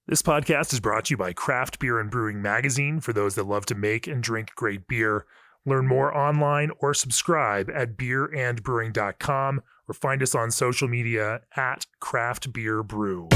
This podcast is brought to you by Craft Beer and Brewing Magazine for those that love to make and drink great beer. Learn more online or subscribe at beerandbrewing.com or find us on social media at Craft Beer Brew.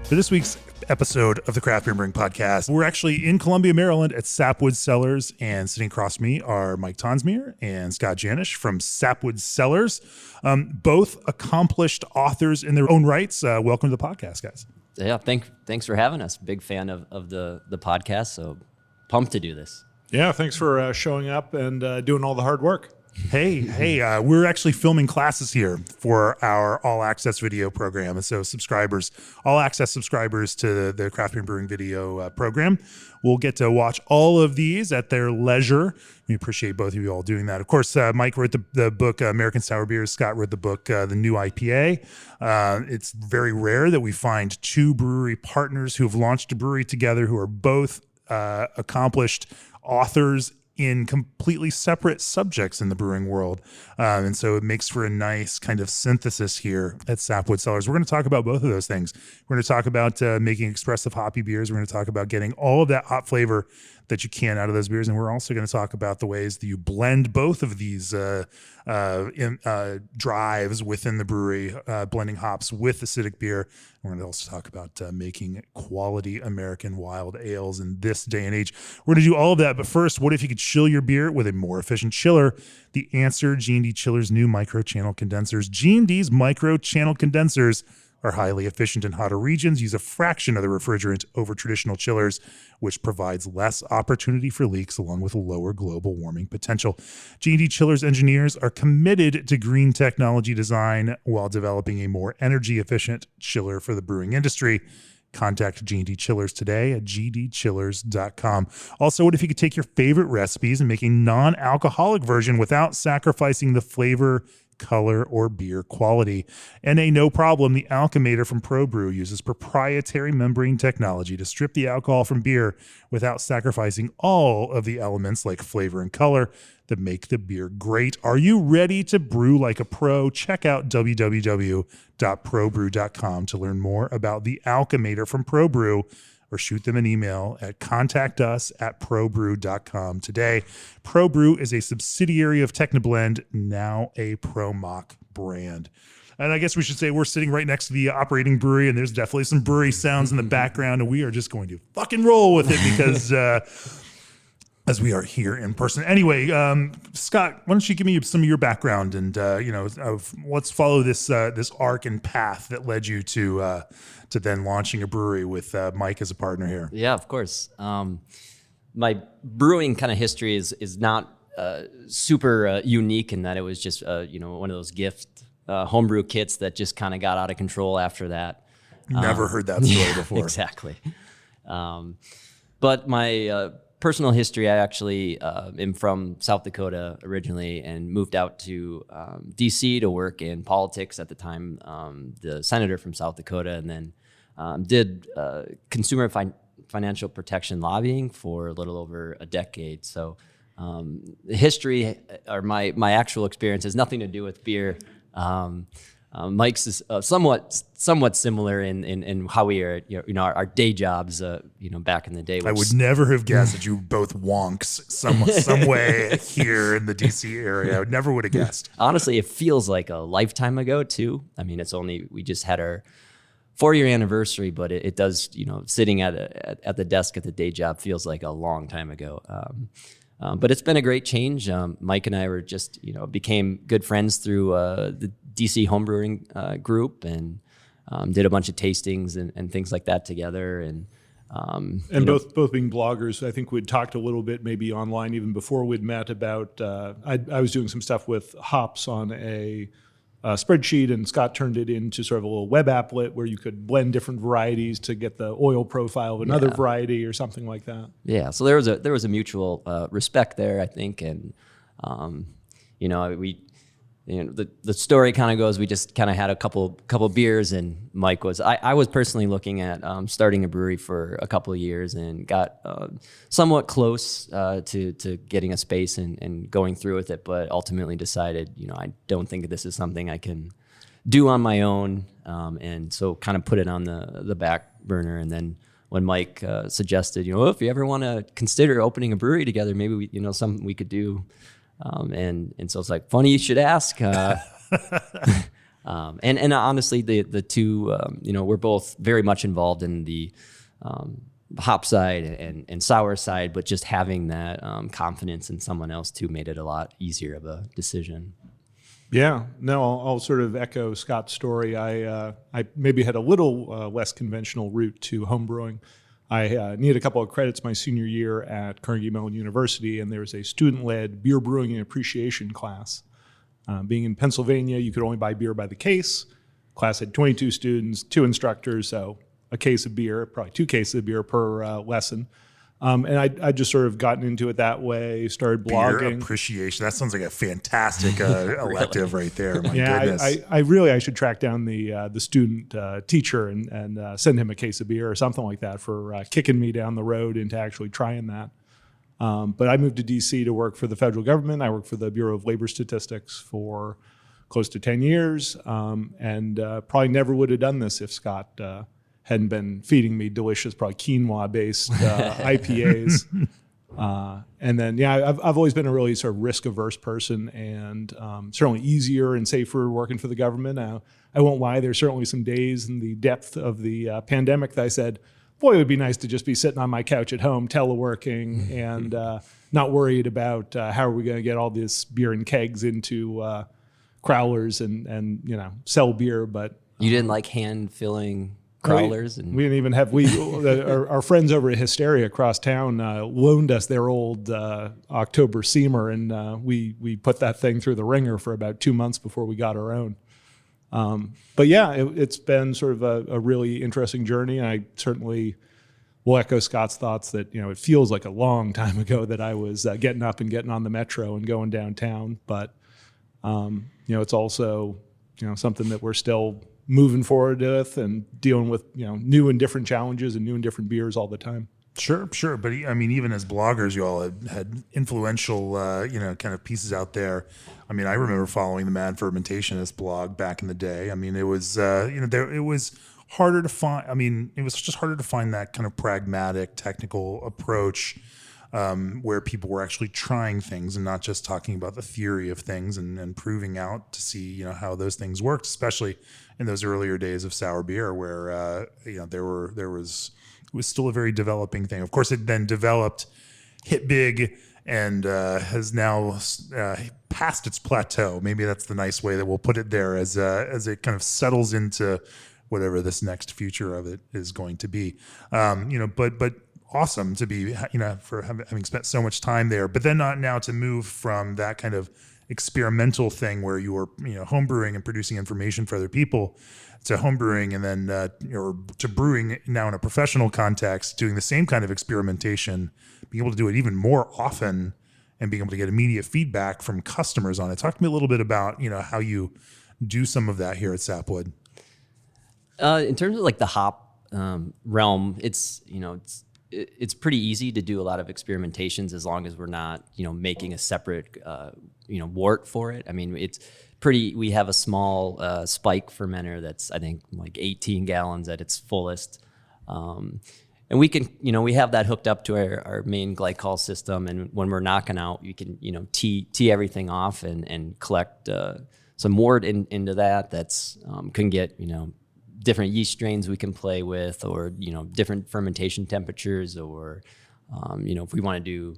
For this week's episode of the Craft Beer and Brewing Podcast, we're actually in Columbia, Maryland at Sapwood Cellars, and sitting across from me are Mike Tonsmere and Scott Janisch from Sapwood Cellars, both accomplished authors in their own rights. Welcome to the podcast, guys. Yeah, thanks for having us. Big fan of the podcast, so pumped to do this. Yeah, thanks for showing up and doing all the hard work. Hey, we're actually filming classes here for our All Access video program. And so All Access subscribers to the Craft Beer and Brewing video program will get to watch all of these at their leisure. We appreciate both of you all doing that. Of course, Mike wrote the book, American Sour Beers. Scott wrote the book, The New IPA. It's very rare that we find two brewery partners who have launched a brewery together who are both accomplished authors in completely separate subjects in the brewing world. And so it makes for a nice kind of synthesis here at Sapwood Cellars. We're going to talk about both of those things. We're going to talk about making expressive hoppy beers. We're going to talk about getting all of that hop flavor that you can out of those beers. And we're also going to talk about the ways that you blend both of these drives within the brewery, blending hops with acidic beer. We're going to also talk about making quality American wild ales in this day and age. We're going to do all of that. But first, what if you could chill your beer with a more efficient chiller? The answer, G&D Chiller's new micro-channel condensers. G&D's micro-channel condensers are highly efficient in hotter regions, use a fraction of the refrigerant over traditional chillers, which provides less opportunity for leaks along with lower global warming potential. G&D Chillers engineers are committed to green technology design while developing a more energy-efficient chiller for the brewing industry. Contact G&D Chillers today at gdchillers.com. Also, what if you could take your favorite recipes and make a non-alcoholic version without sacrificing the flavor, color, or beer quality? NA no problem. The Alchemator from ProBrew uses proprietary membrane technology to strip the alcohol from beer without sacrificing all of the elements like flavor and color that make the beer great. Are you ready to brew like a pro? Check out www.probrew.com to learn more about the Alchemator from ProBrew, or shoot them an email at contactus@probrew.com today. ProBrew is a subsidiary of Technoblend, now a ProMock brand. And I guess we should say we're sitting right next to the operating brewery, and there's definitely some brewery sounds in the background, and we are just going to fucking roll with it because as we are here in person. Anyway, Scott, why don't you give me some of your background and let's follow this arc and path that led you to then launching a brewery with Mike as a partner here. Yeah, of course. My brewing kind of history is not super unique in that it was just one of those gift homebrew kits that just kind of got out of control after that. Never heard that story before. Exactly. But my personal history, I actually am from South Dakota originally and moved out to D.C. to work in politics at the time, the senator from South Dakota, and then did consumer financial protection lobbying for a little over a decade. So the history, or my actual experience, has nothing to do with beer. Mike's is somewhat similar in how we are, our day jobs, back in the day. I would never have guessed that you were both wonks some way here in the DC area. I never would have guessed. Honestly, it feels like a lifetime ago too. I mean, we just had our 4-year anniversary, but it does, sitting at the desk at the day job feels like a long time ago. But it's been a great change. Mike and I were just, became good friends through the DC homebrewing group, and did a bunch of tastings and things like that together. And both being bloggers, I think we'd talked a little bit maybe online even before we'd met about, I was doing some stuff with hops on a spreadsheet, and Scott turned it into sort of a little web applet where you could blend different varieties to get the oil profile of another variety or something like that. Yeah, so there was a mutual respect there, I think, and we the story kind of goes, we just kind of had a couple beers, and Mike was, I was personally looking at starting a brewery for a couple of years and got somewhat close to getting a space and going through with it, but ultimately decided, I don't think this is something I can do on my own, and so kind of put it on the back burner. And then when Mike suggested, if you ever want to consider opening a brewery together, maybe we, something we could do. And so it's like, funny you should ask. And honestly, the two, we're both very much involved in the hop side and sour side, but just having that confidence in someone else too made it a lot easier of a decision. Yeah, no, I'll sort of echo Scott's story. I maybe had a little less conventional route to homebrewing. I needed a couple of credits my senior year at Carnegie Mellon University, and there was a student-led beer brewing and appreciation class. Being in Pennsylvania, you could only buy beer by the case. Class had 22 students, 2 instructors, so a case of beer, probably 2 cases of beer per lesson. And I just sort of gotten into it that way, started blogging. Beer appreciation. That sounds like a fantastic elective right there. My goodness. I should track down the student teacher and send him a case of beer or something like that for kicking me down the road into actually trying that. But I moved to D.C. to work for the federal government. I worked for the Bureau of Labor Statistics for close to 10 years, and probably never would have done this if Scott hadn't been feeding me delicious, probably quinoa-based IPAs. And then, I've always been a really sort of risk-averse person, and certainly easier and safer working for the government. I won't lie, there's certainly some days in the depth of the pandemic that I said, boy, it would be nice to just be sitting on my couch at home, teleworking, and not worried about how are we going to get all this beer in kegs into crowlers and sell beer. But you didn't like hand-filling crowlers? We didn't even have, our friends over at Hysteria across town loaned us their old October Seamer, and we put that thing through the ringer for about 2 months before we got our own. But it's been sort of a really interesting journey, and I certainly will echo Scott's thoughts that, it feels like a long time ago that I was getting up and getting on the metro and going downtown, but it's also, something that we're still moving forward with and dealing with, new and different challenges and new and different beers all the time. Sure. But I mean, even as bloggers, you all had influential, kind of pieces out there. I mean, I remember following the Mad Fermentationist blog back in the day. I mean, it was, it was harder to find. I mean, it was just harder to find that kind of pragmatic, technical approach where people were actually trying things and not just talking about the theory of things and proving out to see, how those things worked, especially in those earlier days of sour beer where, it was still a very developing thing. Of course, it then developed, hit big, and has now passed its plateau. Maybe that's the nice way that we'll put it there as it kind of settles into whatever this next future of it is going to be. But awesome to be, for having spent so much time there. But then not now to move from that kind of experimental thing where you were, homebrewing and producing information for other people to homebrewing and then or to brewing now in a professional context, doing the same kind of experimentation, being able to do it even more often and being able to get immediate feedback from customers on it. Talk to me a little bit about, how you do some of that here at Sapwood. In terms of like the hop realm, it's pretty easy to do a lot of experimentations as long as we're not, making a separate, wort for it. I mean, it's pretty, we have a small spike fermenter that's, I think, like 18 gallons at its fullest. And we can, we have that hooked up to our main glycol system. And when we're knocking out, you can, tee everything off and collect some wort into that. That's can get, different yeast strains we can play with, or different fermentation temperatures, or if we want to do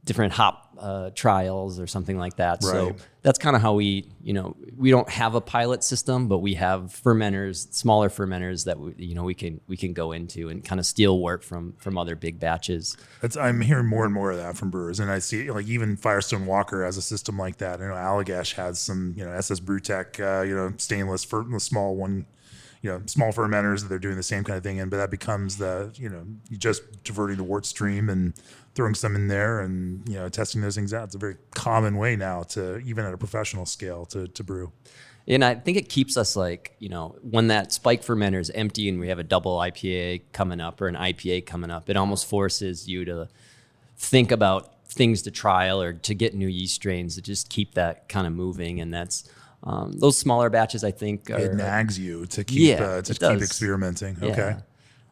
different hop trials or something like that. Right. So that's kind of how we don't have a pilot system, but we have fermenters, smaller fermenters that we can go into and kind of steal wort from other big batches. I'm hearing more and more of that from brewers, and I see like even Firestone Walker has a system like that. I know Allagash has some SS Brewtech stainless for the small one. small fermenters that they're doing the same kind of thing in, but that becomes you just diverting the wort stream and throwing some in there and, testing those things out. It's a very common way now to, even at a professional scale, to brew. And I think it keeps us when that spike fermenter is empty and we have a double IPA coming up or an IPA coming up, it almost forces you to think about things to trial or to get new yeast strains to just keep that kind of moving. And that's those smaller batches, I think, it nags you to keep keep experimenting. Yeah. Okay.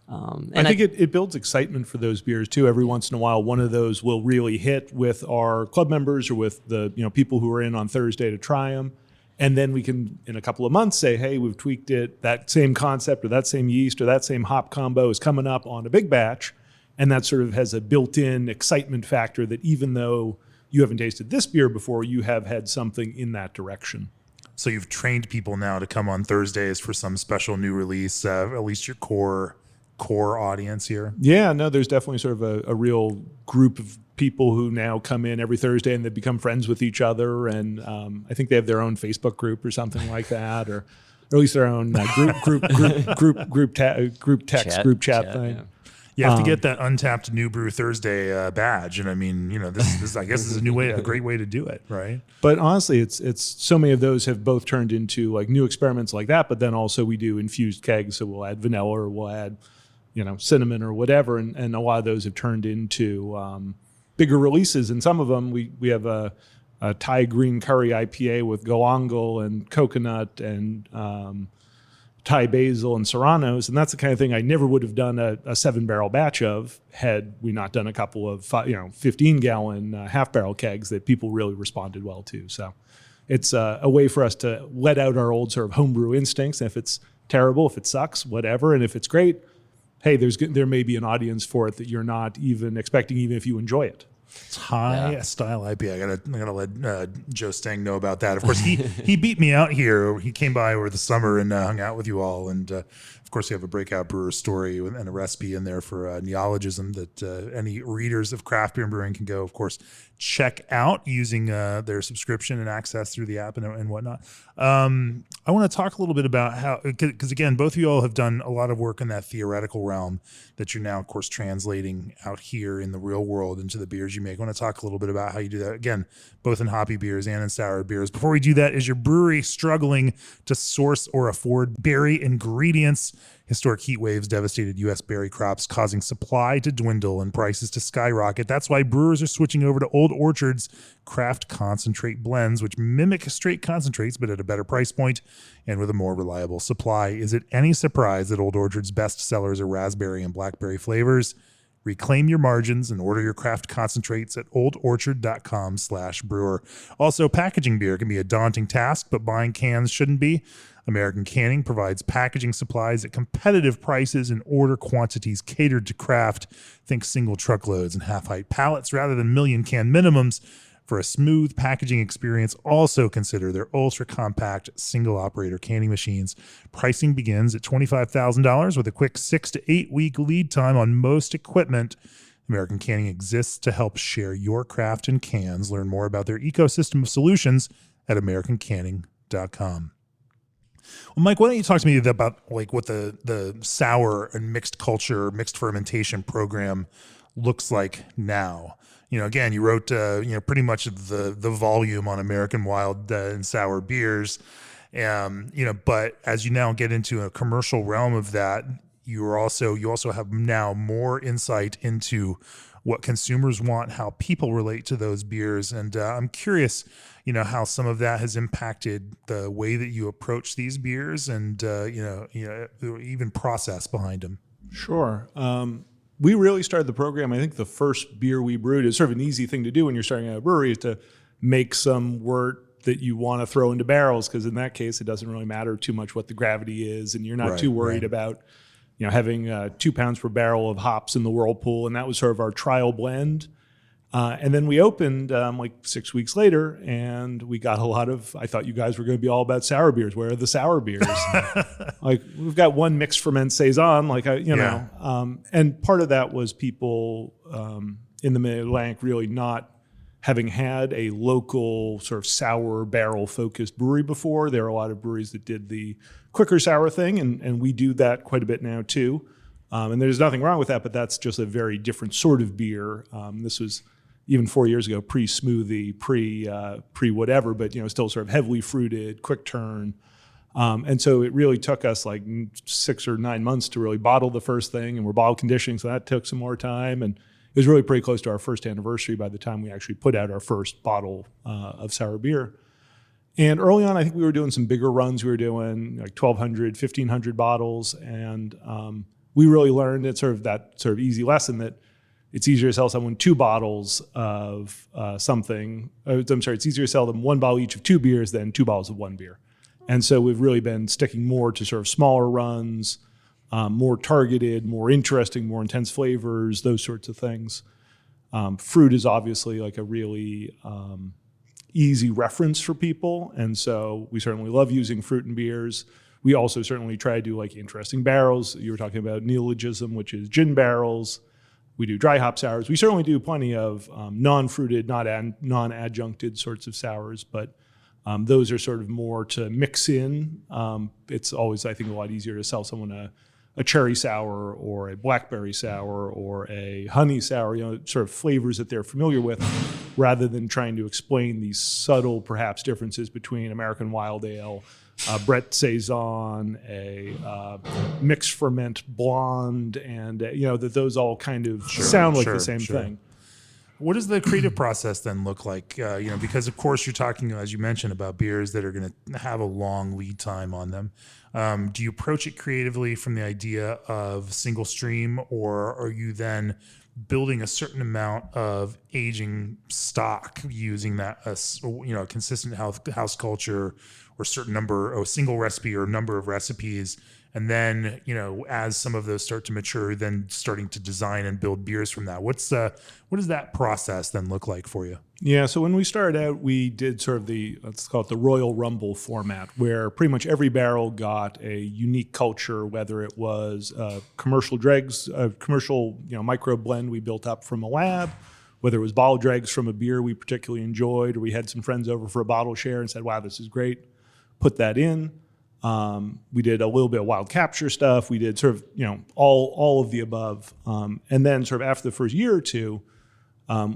And I think it builds excitement for those beers too. Every once in a while, one of those will really hit with our club members or with the people who are in on Thursday to try them. And then we can, in a couple of months, say, hey, we've tweaked it. That same concept or that same yeast or that same hop combo is coming up on a big batch. And that sort of has a built-in excitement factor that even though you haven't tasted this beer before, you have had something in that direction. So you've trained people now to come on Thursdays for some special new release, at least your core audience here. Yeah, no, there's definitely sort of a real group of people who now come in every Thursday and they become friends with each other. And I think they have their own Facebook group or something like that, or at least their own group chat thing. Yeah. You have to get that Untapped New Brew Thursday badge, and I mean, this I guess is a great way to do it, right? But honestly, it's so many of those have both turned into like new experiments like that. But then also we do infused kegs, so we'll add vanilla or we'll add, cinnamon or whatever, and a lot of those have turned into bigger releases. And some of them we have a Thai green curry IPA with galangal and coconut and Thai basil and serranos, and that's the kind of thing I never would have done a 7-barrel batch of had we not done a couple of 15-gallon half-barrel kegs that people really responded well to. So it's a way for us to let out our old sort of homebrew instincts. And if it's terrible, if it sucks, whatever, and if it's great, hey, there may be an audience for it that you're not even expecting, even if you enjoy it. Thai style IPA. I gotta let Joe Stang know about that. Of course, he beat me out here. He came by over the summer and hung out with you all. And of course, you have a breakout brewer story and a recipe in there for neologism that any readers of craft beer and brewing can go, of course, check out using their subscription and access through the app and whatnot. I want to talk a little bit about how, because again, both of you all have done a lot of work in that theoretical realm that you're now, of course, translating out here in the real world into the beers you make. I want to talk a little bit about how you do that, again, both in hoppy beers and in sour beers. Before we do that, is your brewery struggling to source or afford berry ingredients? Historic heat waves devastated U.S. berry crops, causing supply to dwindle and prices to skyrocket. That's why brewers are switching over to Old Orchard's craft concentrate blends, which mimic straight concentrates, but at a better price point and with a more reliable supply. Is it any surprise that Old Orchard's best sellers are raspberry and blackberry flavors? Reclaim your margins and order your craft concentrates at oldorchard.com/brewer. Also, packaging beer can be a daunting task, but buying cans shouldn't be. American Canning provides packaging supplies at competitive prices and order quantities catered to craft. Think single truckloads and half-height pallets rather than million can minimums. For a smooth packaging experience, also consider their ultra-compact single-operator canning machines. Pricing begins at $25,000 with a quick 6 to 8 week lead time on most equipment. American Canning exists to help share your craft in cans. Learn more about their ecosystem of solutions at americancanning.com. Well, Mike, why don't you talk to me about like what the sour and mixed culture, mixed fermentation program looks like now? Again, you wrote pretty much the volume on American wild and sour beers, but as you now get into a commercial realm of that, you also have now more insight into what consumers want, how people relate to those beers, and I'm curious, how some of that has impacted the way that you approach these beers, and even process behind them. Sure. We really started the program. I think the first beer we brewed is sort of an easy thing to do when you're starting at a brewery, is to make some wort that you want to throw into barrels, because in that case, it doesn't really matter too much what the gravity is, and you're not too worried about having 2 pounds per barrel of hops in the whirlpool. And that was sort of our trial blend. And then we opened like 6 weeks later, and we got a lot of, I thought you guys were going to be all about sour beers. Where are the sour beers? Like, we've got one mixed ferment saison, and part of that was people in the Mid-Atlantic really not having had a local sort of sour barrel focused brewery before, there are a lot of breweries that did the quicker sour thing, and we do that quite a bit now too. And there's nothing wrong with that, but that's just a very different sort of beer. This was even 4 years ago, pre-smoothie, pre-whatever, but still sort of heavily fruited, quick turn. And so it really took us like 6 or 9 months to really bottle the first thing, and we're bottle conditioning, so that took some more time. And it was really pretty close to our first anniversary by the time we actually put out our first bottle of sour beer. And early on, I think we were doing some bigger runs. We were doing like 1,200, 1,500 bottles. And we really learned that sort of easy lesson that it's easier to sell someone 2 bottles of something. It's easier to sell them 1 bottle each of 2 beers than 2 bottles of 1 beer. And so we've really been sticking more to sort of smaller runs, more targeted, more interesting, more intense flavors, those sorts of things. Fruit is obviously like a really easy reference for people. And so we certainly love using fruit in beers. We also certainly try to do like interesting barrels. You were talking about neologism, which is gin barrels. We do dry hop sours. We certainly do plenty of non-fruited, non-adjuncted sorts of sours, but those are sort of more to mix in. It's always, I think, a lot easier to sell someone a cherry sour or a blackberry sour or a honey sour, sort of flavors that they're familiar with, rather than trying to explain these subtle, perhaps, differences between American Wild Ale, Brett Saison, a mixed ferment blonde, and that those all kind of sound like the same thing. What does the creative process then look like? Because of course you're talking, as you mentioned, about beers that are going to have a long lead time on them. Do you approach it creatively from the idea of single stream, or are you then building a certain amount of aging stock using that, a consistent house culture, or certain number, or a single recipe or number of recipes? And then, as some of those start to mature, then starting to design and build beers from that. What does that process then look like for you? Yeah, so when we started out, we did sort of let's call it the Royal Rumble format, where pretty much every barrel got a unique culture, whether it was commercial dregs, a commercial micro blend we built up from a lab, whether it was bottle dregs from a beer we particularly enjoyed, or we had some friends over for a bottle share and said, wow, this is great, put that in. We did a little bit of wild capture stuff. We did sort of, all of the above. And then sort of after the first year or two,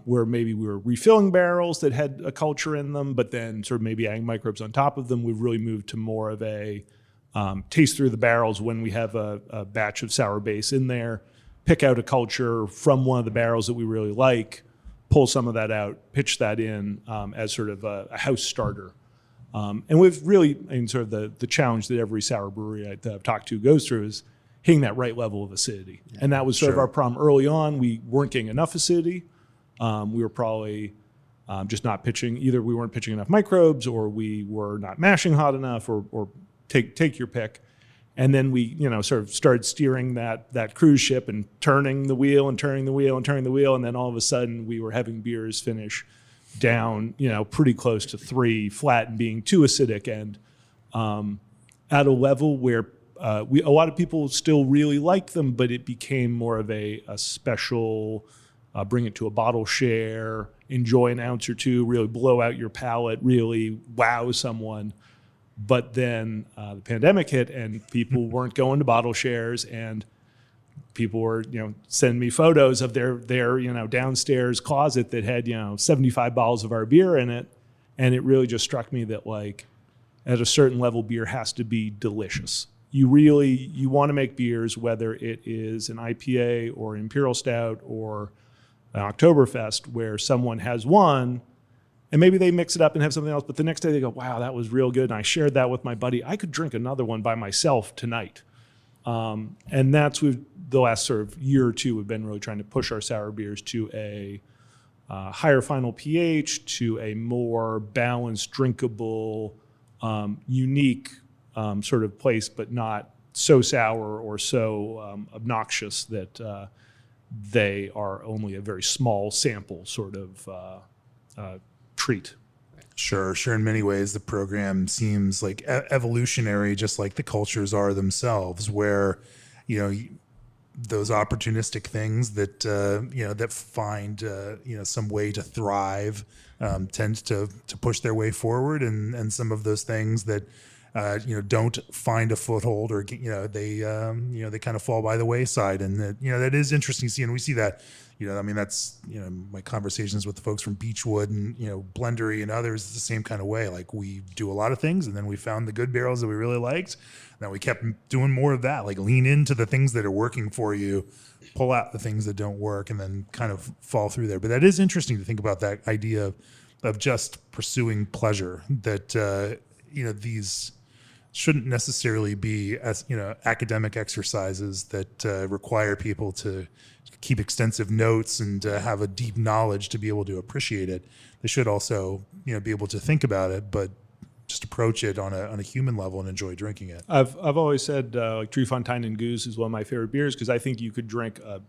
where maybe we were refilling barrels that had a culture in them, but then sort of maybe adding microbes on top of them, we've really moved to more of a taste through the barrels when we have a batch of sour base in there, pick out a culture from one of the barrels that we really like, pull some of that out, pitch that in as sort of a house starter. And we've really, sort of the challenge that every sour brewery I've talked to goes through is hitting that right level of acidity. Yeah, and that was sort of our problem early on. We weren't getting enough acidity. We were probably just not pitching. Either we weren't pitching enough microbes, or we were not mashing hot enough, or take your pick. And then we, sort of started steering that cruise ship and turning the wheel and turning the wheel and turning the wheel. And then all of a sudden we were having beers finish down, pretty close to 3 flat and being too acidic, and at a level where a lot of people still really like them, but it became more of a special, bring it to a bottle share, enjoy an ounce or two, really blow out your palate, really wow someone. But then the pandemic hit, and people weren't going to bottle shares, and people were, sending me photos of their downstairs closet that had, 75 bottles of our beer in it. And it really just struck me that, like, at a certain level, beer has to be delicious. You want to make beers, whether it is an IPA or an Imperial Stout or an Oktoberfest, where someone has one and maybe they mix it up and have something else, but the next day they go, wow, that was real good. And I shared that with my buddy. I could drink another one by myself tonight. And that's the last sort of year or two, we've been really trying to push our sour beers to a higher final pH, to a more balanced, drinkable, unique sort of place, but not so sour or so obnoxious that they are only a very small sample sort of treat. Sure. In many ways, the program seems like evolutionary, just like the cultures are themselves, where, those opportunistic things that that find some way to thrive tend to push their way forward, and some of those things that don't find a foothold, or they kind of fall by the wayside, and that is interesting to see, and we see that. That's my conversations with the folks from Beechwood and Blendery and others. It's the same kind of way. Like, we do a lot of things, and then we found the good barrels that we really liked. Then we kept doing more of that. Like, lean into the things that are working for you, pull out the things that don't work, and then kind of fall through there. But that is interesting to think about, that idea of just pursuing pleasure. That these shouldn't necessarily be as academic exercises that require people to keep extensive notes and have a deep knowledge to be able to appreciate it. They should also be able to think about it, but just approach it on a human level and enjoy drinking it. I've always said like Driefontein and Goose is one of my favorite beers, because I think you could drink a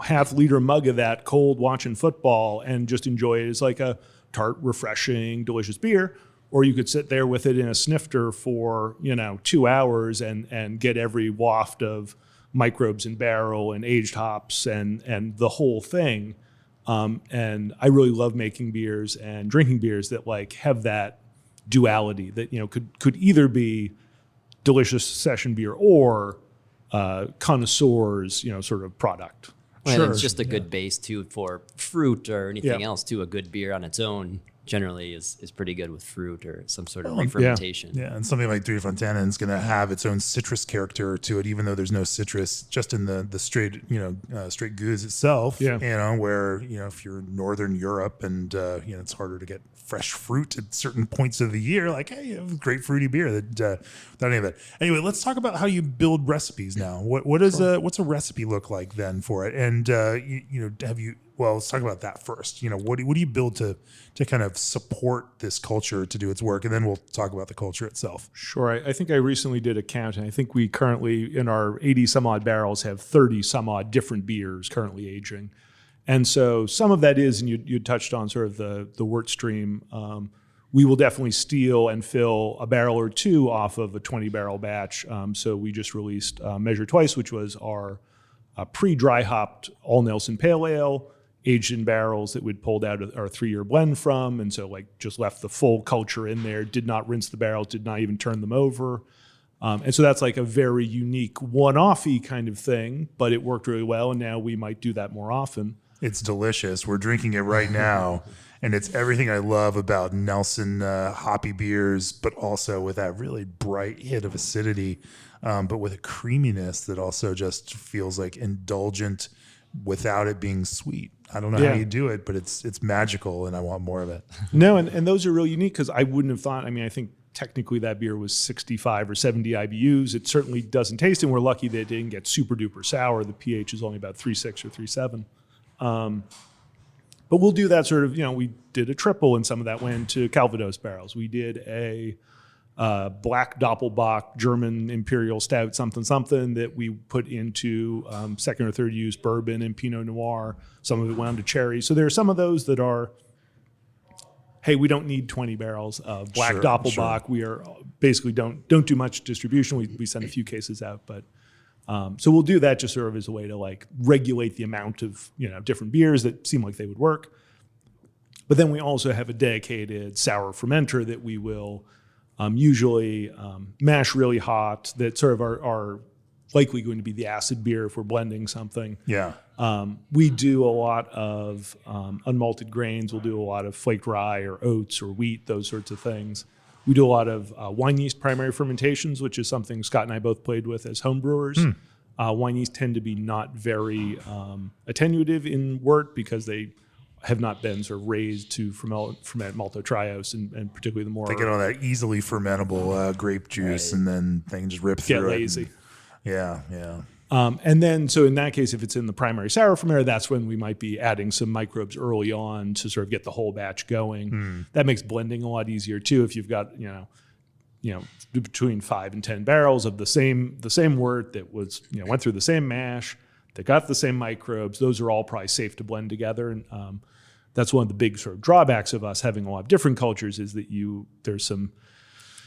half-liter mug of that cold watching football and just enjoy it as like a tart, refreshing, delicious beer. Or you could sit there with it in a snifter for 2 hours and get every waft of microbes in barrel and aged hops and the whole thing. And I really love making beers and drinking beers that like have that duality, that could either be delicious session beer or connoisseurs sort of product. Well, and it's just a good base too for fruit or anything else too. A good beer on its own generally is pretty good with fruit or some sort of re-fermentation. Yeah, and something like Driefontein is going to have its own citrus character to it, even though there's no citrus just in the straight straight goose itself. Yeah. Where if you're in Northern Europe and it's harder to get fresh fruit at certain points of the year, like, hey, you have great fruity beer without any of that. Anyway, let's talk about how you build recipes now. What's a recipe look like then for it? And let's talk about that first. What do you build to kind of support this culture to do its work, and then we'll talk about the culture itself. Sure. I think I recently did a count, and I think we currently, in our 80 some odd barrels, have 30 some odd different beers currently aging. And so some of that is, and you touched on sort of the wort stream. We will definitely steal and fill a barrel or two off of a 20 barrel batch. So we just released Measure Twice, which was our pre-dry hopped all Nelson Pale Ale, aged in barrels that we'd pulled out our 3-year blend from. And so like just left the full culture in there, did not rinse the barrels, did not even turn them over. And so that's like a very unique one-off-y kind of thing, but it worked really well. And now we might do that more often. It's delicious. We're drinking it right now. And it's everything I love about Nelson hoppy beers, but also with that really bright hit of acidity, but with a creaminess that also just feels like indulgent without it being sweet. I don't know how you do it, but it's magical, and I want more of it. No, and those are really unique, because I wouldn't have thought, I think technically that beer was 65 or 70 IBUs. It certainly doesn't taste, and we're lucky that it didn't get super duper sour. The pH is only about 3.6 or 3.7. But we'll do that sort of, we did a triple, and some of that went to Calvados barrels. We did a black Doppelbock German Imperial Stout something that we put into second or third use bourbon and Pinot Noir. Some of it went on to cherry. So there are some of those that are, hey, we don't need 20 barrels of black Doppelbock. Sure. We are basically don't do much distribution. We send a few cases out, but so we'll do that just sort of as a way to like regulate the amount of different beers that seem like they would work. But then we also have a dedicated sour fermenter that we will usually mash really hot, that sort of are likely going to be the acid beer if we're blending something. Yeah. We do a lot of unmalted grains. We'll do a lot of flaked rye or oats or wheat, those sorts of things. We do a lot of wine yeast primary fermentations, which is something Scott and I both played with as home brewers. Wine yeast tend to be not very attenuative in wort, because they have not been sort of raised to ferment maltotriose, and particularly the more... They get all that easily fermentable grape juice, right, and then they can just rip through it. Get lazy. Yeah. And then, so in that case, if it's in the primary sour fermenter, that's when we might be adding some microbes early on to sort of get the whole batch going. That makes blending a lot easier too. If you've got, between 5 and 10 barrels of the same wort that was, went through the same mash, that got the same microbes, those are all probably safe to blend together. And that's one of the big sort of drawbacks of us having a lot of different cultures, is that there's some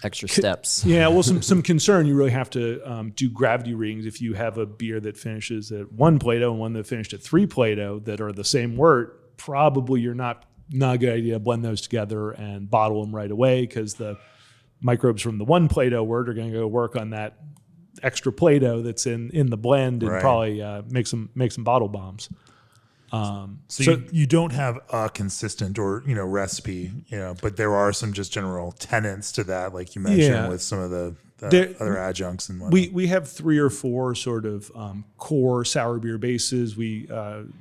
extra steps. Yeah, well, some concern. You really have to do gravity readings if you have a beer that finishes at 1 Plato and one that finished at 3 Plato that are the same wort. Probably you're not a good idea to blend those together and bottle them right away, because the microbes from the 1 Plato wort are going to go work on that extra Plato that's in the blend and probably make some bottle bombs. So you don't have a consistent or recipe, but there are some just general tenets to that, like you mentioned with some of the other adjuncts and whatnot. We have 3 or 4 sort of core sour beer bases. We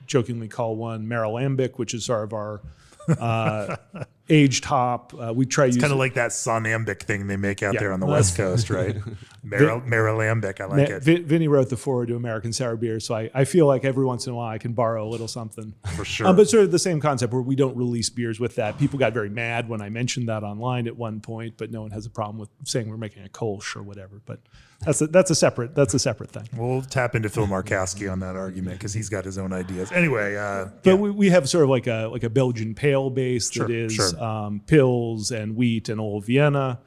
jokingly call one Marilambic, which is sort of our aged hop. We try it's kind of like that Sonambic thing they make out there on the West Coast, right? Marilambic, I like it. Vinny wrote the foreword to American Sour Beer, so I feel like every once in a while I can borrow a little something. For sure. But sort of the same concept where we don't release beers with that. People got very mad when I mentioned that online at one point, but no one has a problem with saying we're making a Kolsch or whatever. But that's a separate thing. We'll tap into Phil Markowski on that argument because he's got his own ideas. Anyway, but we have sort of like a Belgian pale base that is Pils and wheat and old Vienna.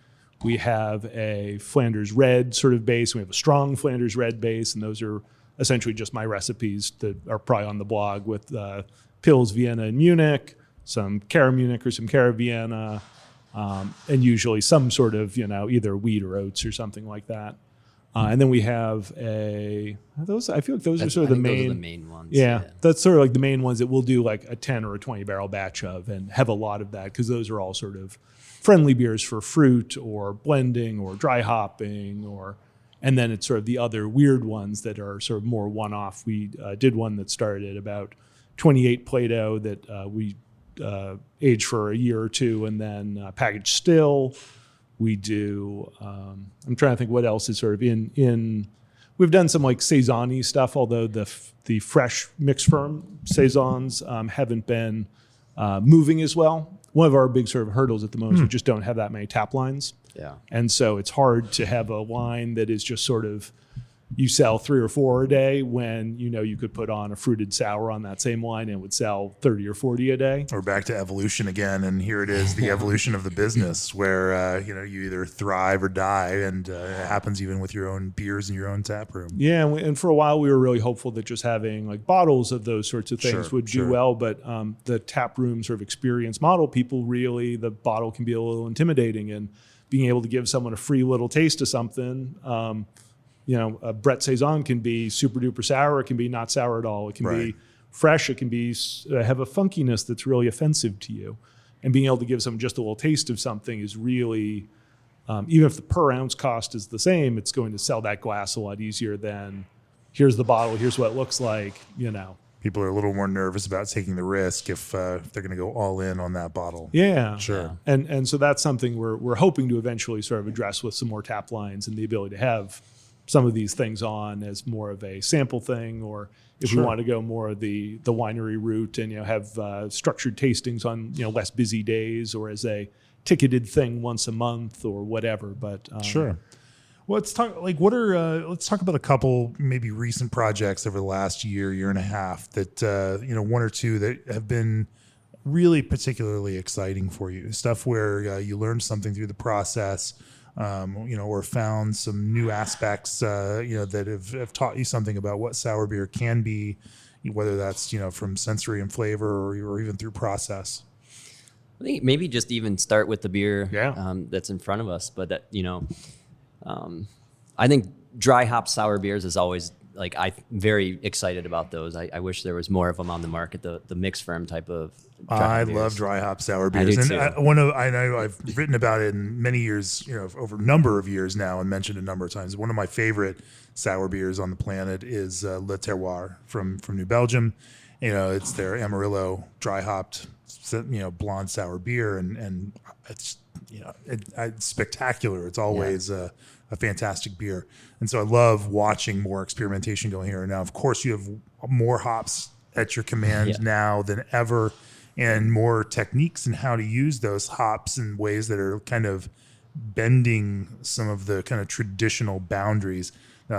We have a Flanders red sort of base. We have a strong Flanders red base, and those are essentially just my recipes that are probably on the blog with Pils, Vienna, and Munich, some Cara Munich or some Cara Vienna, and usually some sort of either wheat or oats or something like that. And then we have those. I feel like those are sort of the main ones. Yeah, that's sort of like the main ones that we'll do like a 10 or a 20 barrel batch of, and have a lot of that because those are all sort of friendly beers for fruit or blending or dry hopping, and then it's sort of the other weird ones that are sort of more one-off. We did one that started at about 28 Plato that we aged for a year or two and then packaged still. We do, I'm trying to think what else is sort of in we've done some like Saison-y stuff, although the fresh mixed firm Saisons haven't been moving as well. One of our big sort of hurdles at the moment is we just don't have that many tap lines. Yeah. And so it's hard to have a line that is just sort of, you sell 3 or 4 a day when you could put on a fruited sour on that same line and it would sell 30 or 40 a day. We're back to evolution again, and here it is, the evolution of the business where you either thrive or die, and it happens even with your own beers in your own tap room. Yeah, and for a while we were really hopeful that just having like bottles of those sorts of things would do well, but the tap room sort of experience model, the bottle can be a little intimidating, and being able to give someone a free little taste of something. A Brett Saison can be super duper sour. It can be not sour at all. It can be fresh. It can be have a funkiness that's really offensive to you. And being able to give someone just a little taste of something is really, even if the per ounce cost is the same, it's going to sell that glass a lot easier than here's the bottle, here's what it looks like, People are a little more nervous about taking the risk if they're going to go all in on that bottle. Yeah. Sure. Yeah. And so that's something we're hoping to eventually sort of address with some more tap lines and the ability to have some of these things on as more of a sample thing, or if we want to go more of the winery route and have structured tastings on less busy days, or as a ticketed thing once a month or whatever. But sure. Well, let's talk. Let's talk about a couple maybe recent projects over the last year and a half that 1 or 2 that have been really particularly exciting for you. Stuff where you learned something through the process. Or found some new aspects, that have taught you something about what sour beer can be, whether that's, from sensory and flavor or even through process. I think maybe just even start with the beer that's in front of us. But that, I think dry hop sour beers is always I'm very excited about those. I wish there was more of them on the market, the mixed firm type of dry hop beers. Love dry hop sour beers. I do too. I know I've written about it in many years, over a number of years now, and mentioned a number of times. One of my favorite sour beers on the planet is Le Terroir from New Belgium. It's their Amarillo dry hopped, blonde sour beer, and it's it's spectacular. It's always a fantastic beer. And so I love watching more experimentation going here. And now, of course, you have more hops at your command now than ever, and more techniques in how to use those hops in ways that are kind of bending some of the kind of traditional boundaries.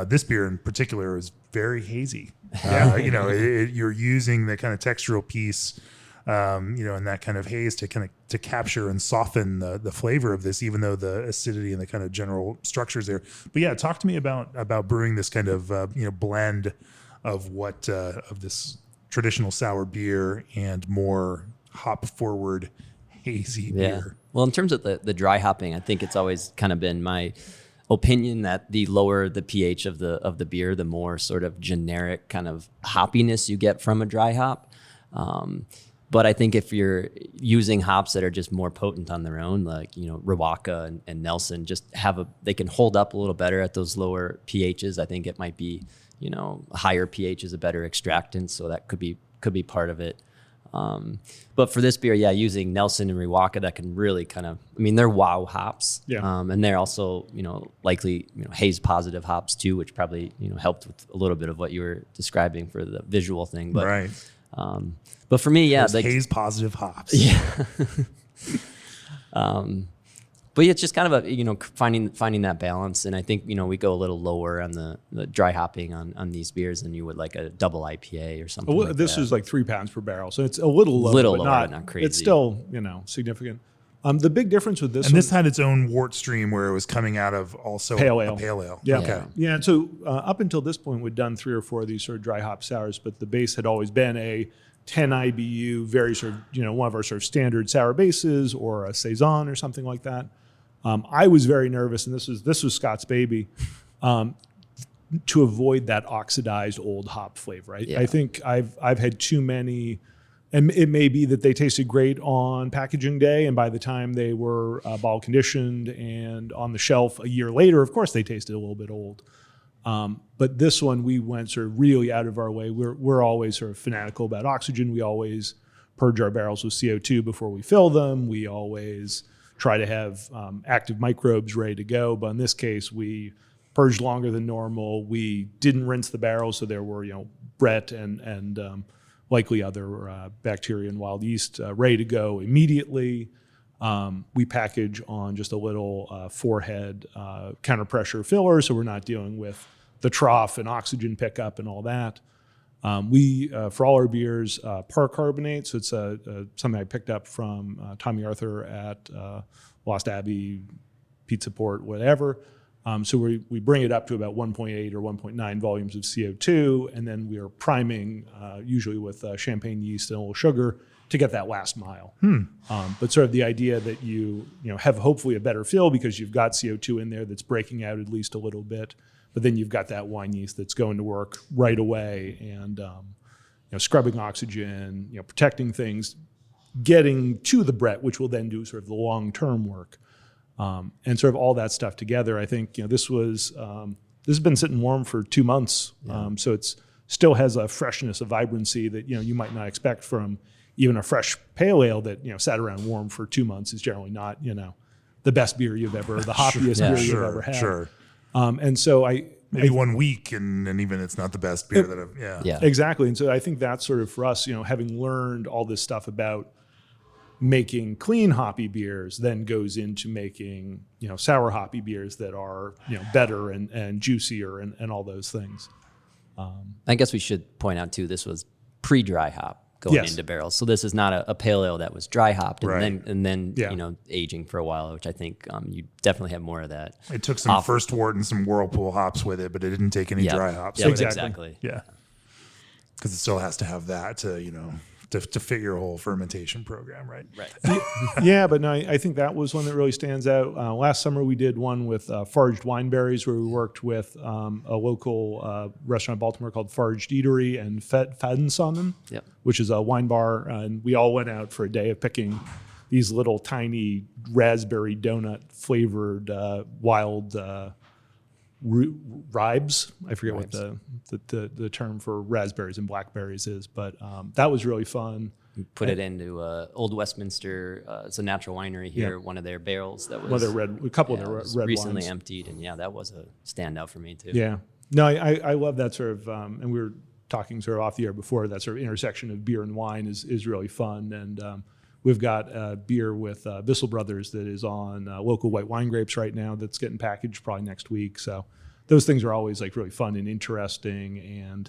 This beer in particular is very hazy. You're using the kind of textural piece and that kind of haze to capture and soften the flavor of this, even though the acidity and the kind of general structures there. But yeah, talk to me about brewing this kind of blend of of this traditional sour beer and more hop forward hazy beer. Well, in terms of the dry hopping, I think it's always kind of been my opinion that the lower the pH of the beer, the more sort of generic kind of hoppiness you get from a dry hop. But I think if you're using hops that are just more potent on their own, like, Riwaka and Nelson, they can hold up a little better at those lower pHs. I think it might be, higher pH is a better extractant, so that could be part of it. But for this beer, using Nelson and Riwaka, that can really they're wow hops. Yeah. And they're also, likely, haze positive hops too, which probably, helped with a little bit of what you were describing for the visual thing. But, right. But for me, those haze positive hops. Yeah. But it's just kind of finding that balance. And I think, we go a little lower on the dry hopping on these beers than you would like a double IPA or something. Well, this is like 3 pounds per barrel. So it's a little lower, but not crazy. It's still, significant. The big difference with this this had its own wort stream where it was coming out of also pale ale. A pale ale. Yeah. Okay. Yeah. And so up until this point, we'd done 3 or 4 of these sort of dry hop sours, but the base had always been a 10 IBU, very sort of, one of our sort of standard sour bases, or a Saison or something like that. I was very nervous, and this was Scott's baby, to avoid that oxidized old hop flavor. I think I've had too many, and it may be that they tasted great on packaging day, and by the time they were bottle conditioned and on the shelf a year later, of course they tasted a little bit old. But this one, we went sort of really out of our way. We're always sort of fanatical about oxygen. We always purge our barrels with CO2 before we fill them. We always try to have active microbes ready to go. But in this case, we purged longer than normal. We didn't rinse the barrels, so there were Brett and likely other bacteria and wild yeast ready to go immediately. We package on just a little forehead counter pressure filler, so we're not dealing with the trough and oxygen pickup and all that. We, for all our beers, parcarbonate, so it's something I picked up from Tommy Arthur at Lost Abbey, Pizza Port, whatever. So we bring it up to about 1.8 or 1.9 volumes of CO2, and then we are priming, usually with champagne yeast and a little sugar, to get that last mile. But sort of the idea that you have hopefully a better fill because you've got CO2 in there that's breaking out at least a little bit, but then you've got that wine yeast that's going to work right away and scrubbing oxygen, protecting things, getting to the Brett, which will then do sort of the long-term work. And sort of all that stuff together, I think this has been sitting warm for 2 months, so it's still has a freshness, a vibrancy that you might not expect from even a fresh pale ale that sat around warm for 2 months is generally not the best beer you've ever, the hoppiest beer you've ever had. Sure. And so maybe 1 week, and even it's not the best beer that I've. Exactly. And so I think that's sort of for us, having learned all this stuff about making clean hoppy beers, then goes into making sour hoppy beers that are better and juicier and all those things. I guess we should point out too, this was pre-dry hop going into barrels, so this is not a pale ale that was dry hopped and then aging for a while, which I think you definitely have more of that. It took some first wort and some whirlpool hops with it, but it didn't take any dry hops. Yeah, exactly. Yeah, because it still has to have that to fit your whole fermentation program, right? Right. Yeah, but no, I think that was one that really stands out. Last summer we did one with Farged Wineberries, where we worked with a local restaurant in Baltimore called Farged Eatery and Fadensonnen, which is a wine bar, and we all went out for a day of picking these little tiny raspberry donut flavored wild ribes. I forget what the term for raspberries and blackberries is, but that was really fun. We put it into Old Westminster. It's a natural winery here. One of their barrels that was a couple of their red recently wines. Emptied, and that was a standout for me too. Yeah, no, I love that sort of, and we were talking sort of off the air before, that sort of intersection of beer and wine is really fun. And we've got a beer with Bissell Brothers that is on local white wine grapes right now that's getting packaged probably next week. So those things are always like really fun and interesting, and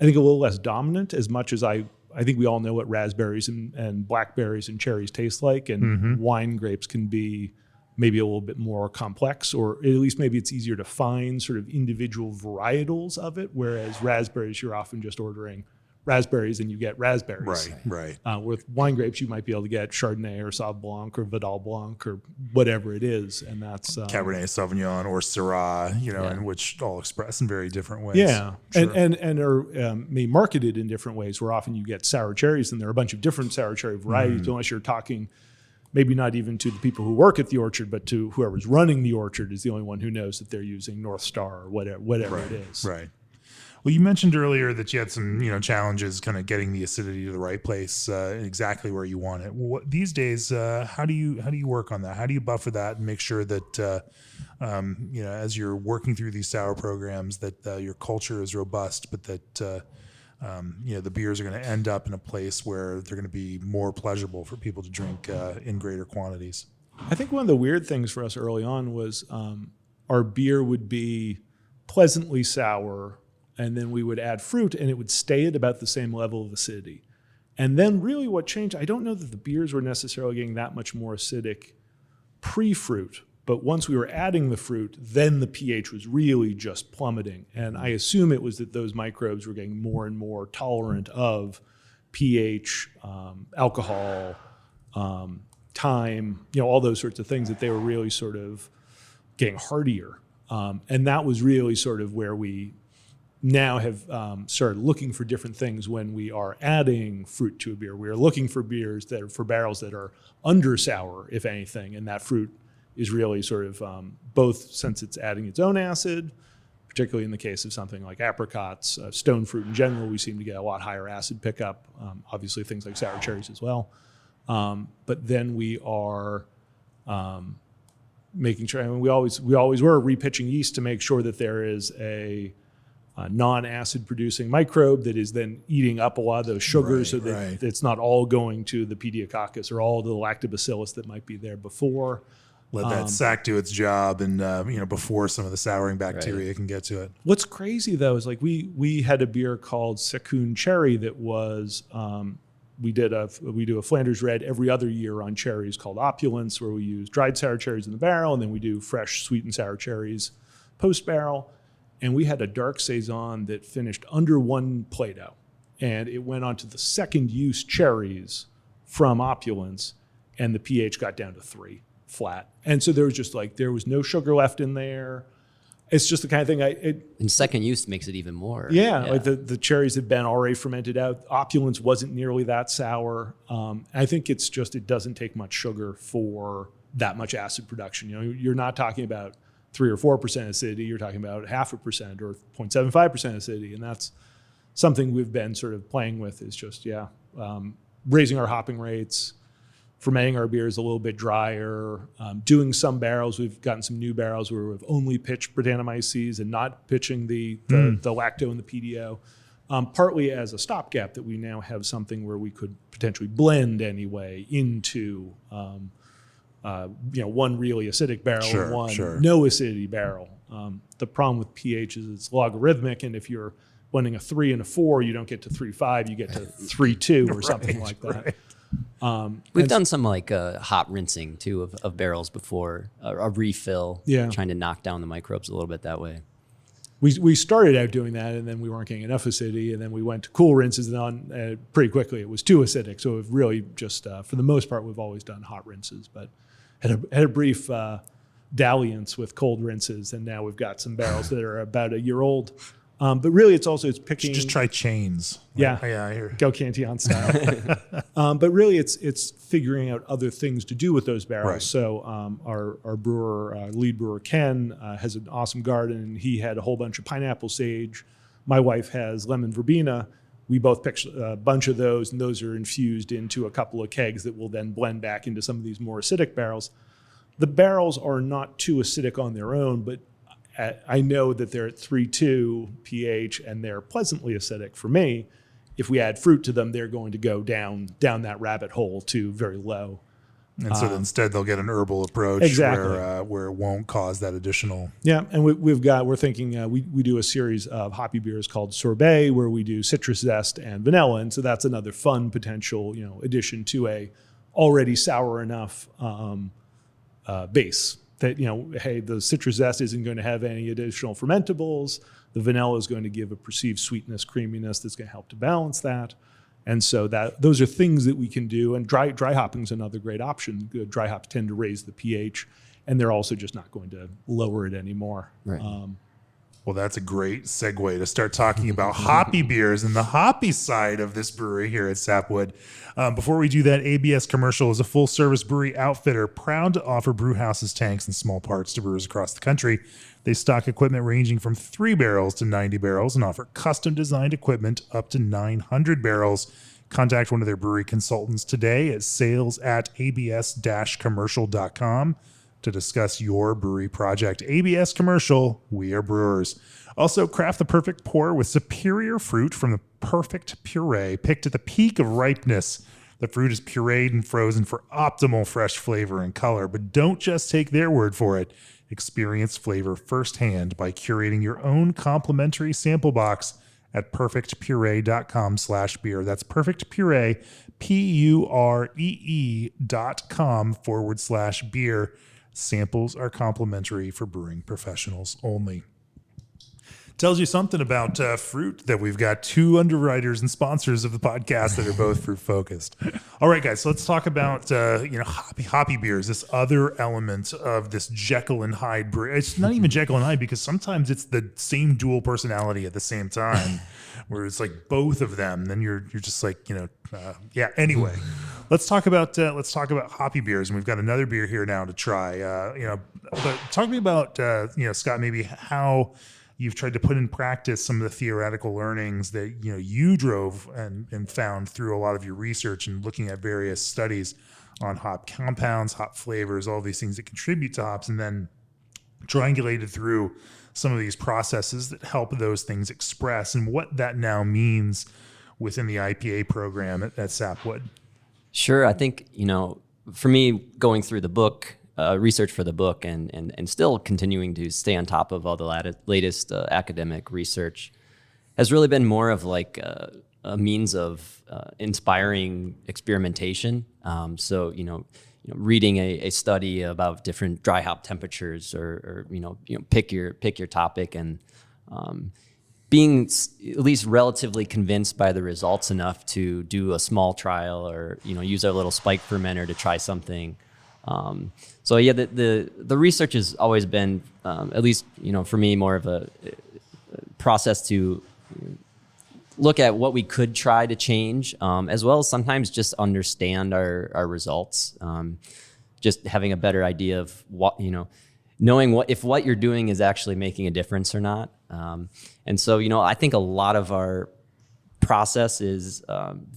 I think a little less dominant, as much as I I think we all know what raspberries and blackberries and cherries taste like, and wine grapes can be maybe a little bit more complex, or at least maybe it's easier to find sort of individual varietals of it, whereas raspberries, you're often just ordering raspberries and you get raspberries. Right. With wine grapes, you might be able to get Chardonnay or Sauv Blanc or Vidal Blanc or whatever it is, and that's Cabernet Sauvignon or Syrah, and which all express in very different ways. Yeah, Sure. and are may marketed in different ways. Where often you get sour cherries, and there are a bunch of different sour cherry varieties. Unless you're talking, maybe not even to the people who work at the orchard, but to whoever's running the orchard is the only one who knows that they're using North Star or whatever it is. Right. Well, you mentioned earlier that you had some, challenges kind of getting the acidity to the right place, exactly where you want it. These days, how do you work on that? How do you buffer that and make sure that, as you're working through these sour programs, that your culture is robust, but that the beers are going to end up in a place where they're going to be more pleasurable for people to drink in greater quantities? I think one of the weird things for us early on was our beer would be pleasantly sour, and then we would add fruit, and it would stay at about the same level of acidity. And then really what changed, I don't know that the beers were necessarily getting that much more acidic pre-fruit, but once we were adding the fruit, then the pH was really just plummeting. And I assume it was that those microbes were getting more and more tolerant of pH, alcohol, time, all those sorts of things, that they were really sort of getting hardier. And that was really sort of where we now have started looking for different things when we are adding fruit to a beer. We are looking for beers that are for barrels that are under sour, if anything, and that fruit is really sort of both, since it's adding its own acid, particularly in the case of something like apricots, stone fruit in general, we seem to get a lot higher acid pickup, obviously things like sour cherries as well. But then we are making sure, we always were repitching yeast to make sure that there is a non-acid producing microbe that is then eating up a lot of those sugars, so that it's not all going to the pediococcus or all the lactobacillus that might be there before. Let that sac do its job, and before some of the souring bacteria can get to it. What's crazy though is like we had a beer called Secoon Cherry that was we do a Flanders Red every other year on cherries called Opulence, where we use dried sour cherries in the barrel, and then we do fresh sweet and sour cherries post barrel. And we had a dark saison that finished under 1 Plato, and it went on to the second use cherries from Opulence, and the pH got down to 3 flat. And so there was no sugar left in there. It's just the kind of thing and second use makes it even more. Yeah. Like the cherries had been already fermented out. Opulence wasn't nearly that sour. I think it doesn't take much sugar for that much acid production. You're not talking about 3 or 4% acidity, you're talking about 0.5% or 0.75% acidity. And that's something we've been sort of playing with, is just, raising our hopping rates, fermenting our beers a little bit drier, doing some barrels. We've gotten some new barrels where we've only pitched Brettanomyces and not pitching the lacto and the PDO, partly as a stopgap that we now have something where we could potentially blend anyway into one really acidic barrel and one no acidity barrel. The problem with pH is it's logarithmic, and if you're blending a 3 and a 4, you don't get to 3.5, you get to 3.2 or something like that. We've done some hot rinsing too of barrels before, a refill, trying to knock down the microbes a little bit that way. We started out doing that, and then we weren't getting enough acidity, and then we went to cool rinses, and then pretty quickly it was too acidic. So we've really just, for the most part, we've always done hot rinses, but had a brief dalliance with cold rinses, and now we've got some barrels that are about a year old. But really, it's picking. Just try chains. Yeah, I hear. Go Cantillon style. But really, it's figuring out other things to do with those barrels. Right. So our brewer, lead brewer Ken, has an awesome garden, and he had a whole bunch of pineapple sage. My wife has lemon verbena. We both picked a bunch of those, and those are infused into a couple of kegs that will then blend back into some of these more acidic barrels. The barrels are not too acidic on their own, but I know that they're at 3.2 pH, and they're pleasantly acidic for me. If we add fruit to them, they're going to go down that rabbit hole to very low. And so instead they'll get an herbal approach Exactly. where it won't cause that additional. Yeah, and we're thinking we do a series of hoppy beers called sorbet where we do citrus zest and vanilla, and so that's another fun potential addition to a already sour enough base. That hey, the citrus zest isn't going to have any additional fermentables. The vanilla is going to give a perceived sweetness, creaminess that's going to help to balance that. And so those are things that we can do. And dry hopping is another great option. Dry hops tend to raise the pH, and they're also just not going to lower it anymore. Right. Well, that's a great segue to start talking about hoppy beers and the hoppy side of this brewery here at Sapwood. Before we do that, ABS Commercial is a full-service brewery outfitter proud to offer brew houses, tanks, and small parts to brewers across the country. They stock equipment ranging from 3 barrels to 90 barrels and offer custom-designed equipment up to 900 barrels. Contact one of their brewery consultants today at sales@abs-commercial.com. to discuss your brewery project. ABS Commercial, we are brewers. Also, craft the perfect pour with superior fruit from the perfect puree, picked at the peak of ripeness. The fruit is pureed and frozen for optimal fresh flavor and color, but don't just take their word for it. Experience flavor firsthand by curating your own complimentary sample box at perfectpuree.com/beer. That's Perfect Puree, PUREE.com/beer. Samples are complimentary for brewing professionals only. Tells you something about fruit that we've got 2 underwriters and sponsors of the podcast that are both fruit focused. All right, guys, so let's talk about hoppy beers, this other element of this Jekyll and Hyde brew. It's not even Jekyll and Hyde because sometimes it's the same dual personality at the same time, where it's like both of them. Then you're just like Anyway, let's talk about hoppy beers, and we've got another beer here now to try. But talk to me about Scott, maybe how you've tried to put in practice some of the theoretical learnings that you drove and found through a lot of your research and looking at various studies on hop compounds, hop flavors, all these things that contribute to hops, and then triangulated through some of these processes that help those things express and what that now means within the IPA program at Sapwood. Sure. I think, for me, going through the book, research for the book and still continuing to stay on top of all the latest academic research has really been more of like a means of inspiring experimentation. So, reading a study about different dry hop temperatures or pick your topic and being at least relatively convinced by the results enough to do a small trial or use our little spike fermenter to try something. So yeah, the research has always been at least for me more of a process to look at what we could try to change, as well as sometimes just understand our results. Just having a better idea of what knowing if what you're doing is actually making a difference or not. And so, I think a lot of our process is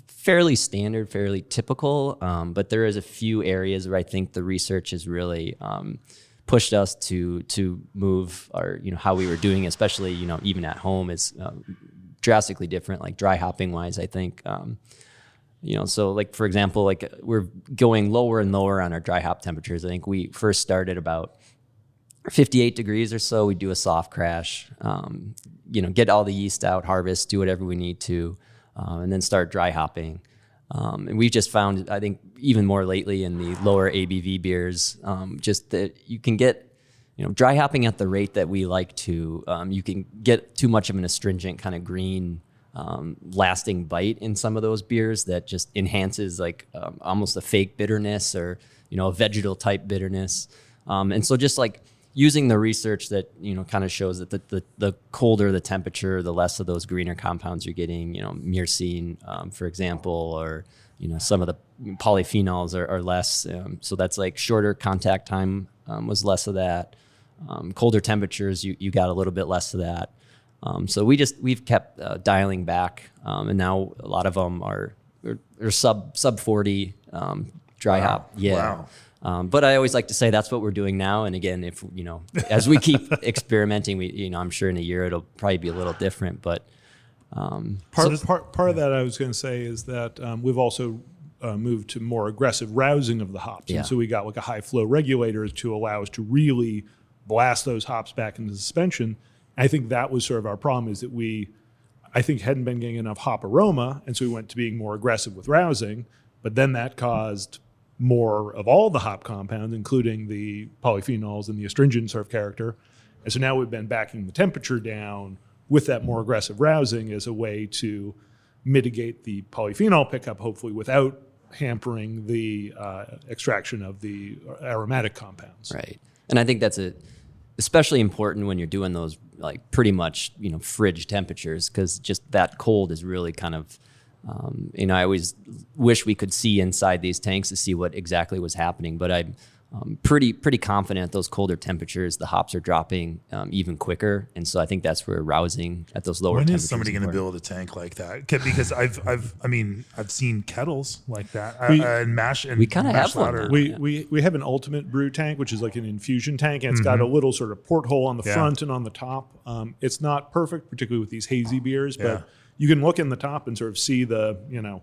fairly standard, fairly typical, but there is a few areas where I think the research has really pushed us to move our, how we were doing, especially, even at home is drastically different, like dry hopping wise, I think. So like, for example, like we're going lower and lower on our dry hop temperatures. I think we first started about 58 degrees or so. We do a soft crash, get all the yeast out, harvest, do whatever we need to, and then start dry hopping. And we've just found, I think, even more lately in the lower ABV beers, just that you can get, dry hopping at the rate that we like to. You can get too much of an astringent kind of green, lasting bite in some of those beers that just enhances like almost a fake bitterness or a vegetal type bitterness. And so just like using the research that kind of shows that the colder the temperature, the less of those greener compounds you're getting. Myrcene, for example, or some of the polyphenols are less. So that's like shorter contact time was less of that. Colder temperatures, you got a little bit less of that. So we've kept dialing back, and now a lot of them are sub 40 dry hop. Yeah. Wow. But I always like to say that's what we're doing now. And again, if as we keep experimenting, I'm sure in a year it'll probably be a little different. But part of that I was going to say is that we've also moved to more aggressive rousing of the hops. Yeah. And so we got like a high flow regulator to allow us to really blast those hops back into suspension. I think that was sort of our problem, is that I think hadn't been getting enough hop aroma, and so we went to being more aggressive with rousing, but then that caused more of all the hop compounds, including the polyphenols and the astringent sort of character. And so now we've been backing the temperature down with that more aggressive rousing as a way to mitigate the polyphenol pickup, hopefully without hampering the extraction of the aromatic compounds. Right. And I think that's especially important when you're doing those like pretty much, fridge temperatures, because just that cold is really kind of, I always wish we could see inside these tanks to see what exactly was happening, but I'm pretty confident at those colder temperatures, the hops are dropping even quicker. And so I think that's where rousing at those lower temperatures. When is somebody going to build a tank like that? Because I've seen kettles like that and mash and we kind of have louder. one. Now. We have an ultimate brew tank, which is like an infusion tank, and it's got a little sort of porthole on the front and on the top. It's not perfect, particularly with these hazy beers, but you can look in the top and sort of see the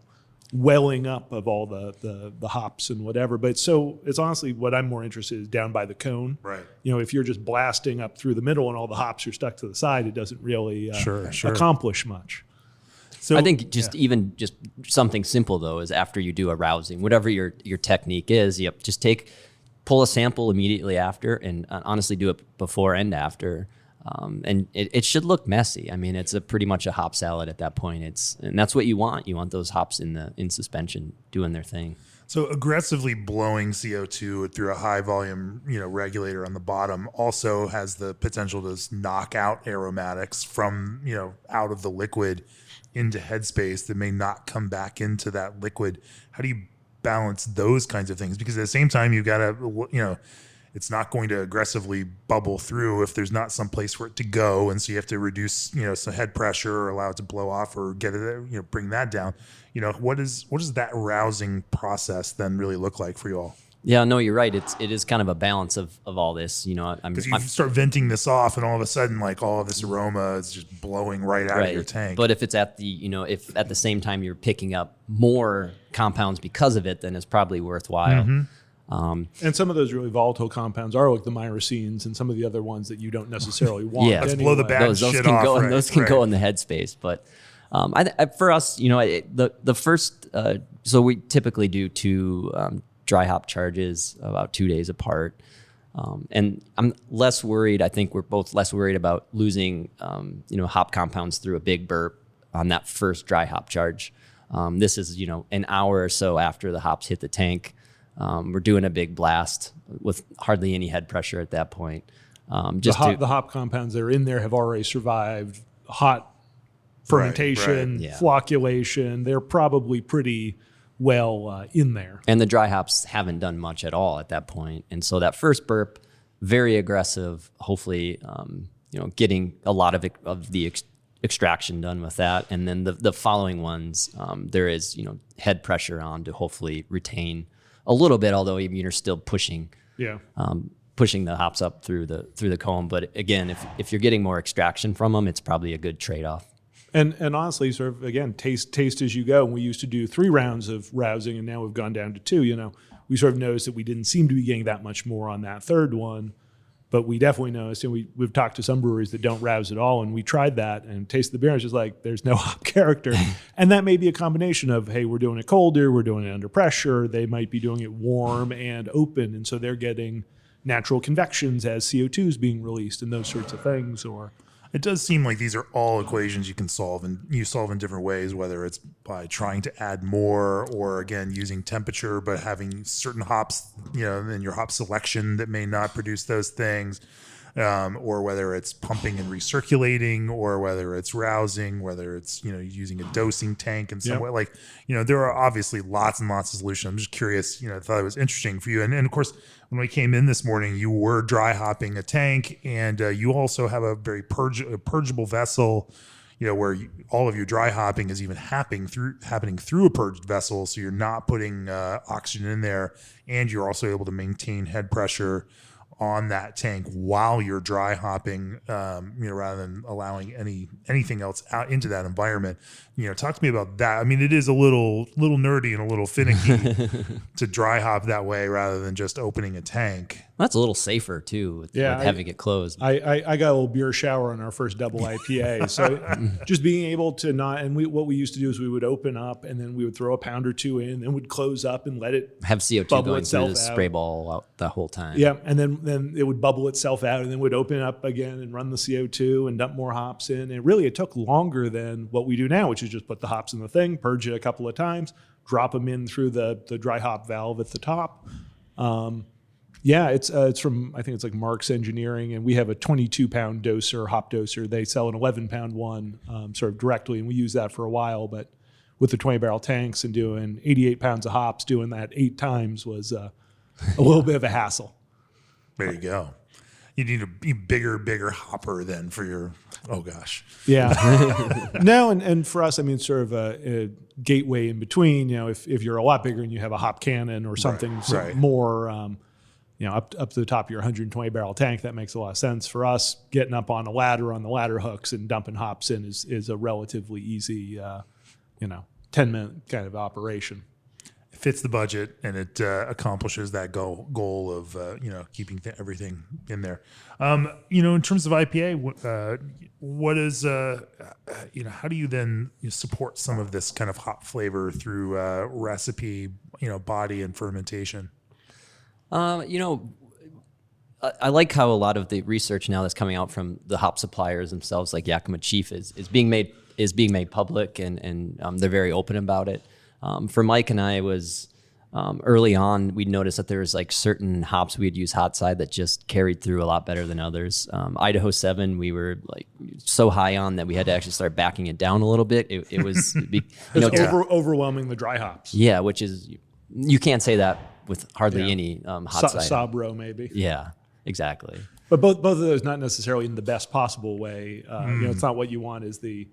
welling up of all the hops and whatever. But it's honestly what I'm more interested in is down by the cone. Right. If you're just blasting up through the middle and all the hops are stuck to the side, it doesn't really Sure. accomplish much. So I think just something simple though is after you do a rousing, whatever your technique is, just pull a sample immediately after, and honestly do it before and after. And it should look messy. I mean, it's pretty much a hop salad at that point. And that's what you want. You want those hops in suspension doing their thing. So aggressively blowing CO2 through a high volume, regulator on the bottom also has the potential to knock out aromatics from, out of the liquid into headspace that may not come back into that liquid. How do you balance those kinds of things? Because at the same time, you've got to, it's not going to aggressively bubble through if there's not some place for it to go. And so you have to reduce, some head pressure or allow it to blow off or get it, bring that down. What does that rousing process then really look like for you all? Yeah, no, you're right. It is kind of a balance of all this, Because you start venting this off and all of a sudden, like all of this aroma is just blowing right out of your tank. But if it's at if at the same time you're picking up more compounds because of it, then it's probably worthwhile. Mm-hmm. And some of those really volatile compounds are like the myracines and some of the other ones that you don't necessarily want. Yeah, let's blow the bad those shit can off. Go, right, those can right. go in the headspace. But for us, the first, so we typically do 2 dry hop charges about 2 days apart. And I'm less worried. I think we're both less worried about losing, hop compounds through a big burp on that first dry hop charge. This is, an hour or so after the hops hit the tank. We're doing a big blast with hardly any head pressure at that point. The hop compounds that are in there have already survived hot fermentation, right. flocculation. They're probably pretty well in there. And the dry hops haven't done much at all at that point. And so that first burp, very aggressive, hopefully, getting a lot of the extraction done with that. And then the following ones, there is, head pressure on to hopefully retain a little bit, although even you're still pushing the hops up through the comb. But again, if you're getting more extraction from them, it's probably a good trade-off. And honestly, sort of again, taste as you go. And we used to do 3 rounds of rousing, and now we've gone down to 2. We sort of noticed that we didn't seem to be getting that much more on that third one, but we definitely noticed. And we've talked to some breweries that don't rouse at all, and we tried that and tasted the beer. And it's just like there's no hop character, and that may be a combination of hey, we're doing it colder, we're doing it under pressure. They might be doing it warm and open, and so they're getting natural convections as CO2 is being released and those sorts of things. Or It does seem like these are all equations you can solve, and you solve in different ways, whether it's by trying to add more or, again, using temperature, but having certain hops, in your hop selection that may not produce those things, or whether it's pumping and recirculating, or whether it's rousing, whether it's, using a dosing tank in some way. Like, there are obviously lots and lots of solutions. I'm just curious, I thought it was interesting for you. And of course, when we came in this morning, you were dry hopping a tank, and you also have a very purgeable vessel, where all of your dry hopping is even happening through a purged vessel. So you're not putting oxygen in there, and you're also able to maintain head pressure on that tank while you're dry hopping, rather than allowing anything else out into that environment. Talk to me about that. I mean, it is a little nerdy and a little finicky to dry hop that way rather than just opening a tank. That's a little safer too, with having it closed. I got a little beer shower on our first double IPA. So just being able to what we used to do is we would open up and then we would throw a pound or two in and would close up and let it have CO2 going through the spray ball out the whole time. Yeah, and then it would bubble itself out and then would open up again and run the CO2 and dump more hops in. And really, it took longer than what we do now, which is just put the hops in the thing, purge it a couple of times, drop them in through the dry hop valve at the top. It's from, I think it's like Mark's Engineering, and we have a 22-pound doser, hop doser. They sell an 11-pound one sort of directly, and we use that for a while. But with the 20-barrel tanks and doing 88 pounds of hops, doing that 8 times was a little bit of a hassle. There you go. You need a bigger hopper then for your, oh gosh. Yeah. No, and for us, I mean, sort of a gateway in between, if you're a lot bigger and you have a hop cannon or something more, up to the top of your 120 barrel tank, that makes a lot of sense. For us, getting up on a ladder on the ladder hooks and dumping hops in is a relatively easy, 10-minute kind of operation. It fits the budget and it accomplishes that goal of keeping everything in there. In terms of IPA, what is how do you then support some of this kind of hop flavor through recipe, body and fermentation? I like how a lot of the research now that's coming out from the hop suppliers themselves, like Yakima Chief, is being made public, and they're very open about it. For Mike and I, was early on, we noticed that there was like certain hops we'd use hot side that just carried through a lot better than others. Idaho 7, we were like so high on that we had to actually start backing it down a little bit. It was overwhelming the dry hops. Yeah, which is, you can't say that with hardly any hot side. Sabro maybe. Yeah, exactly. But both of those not necessarily in the best possible way. It's not what you want. Is the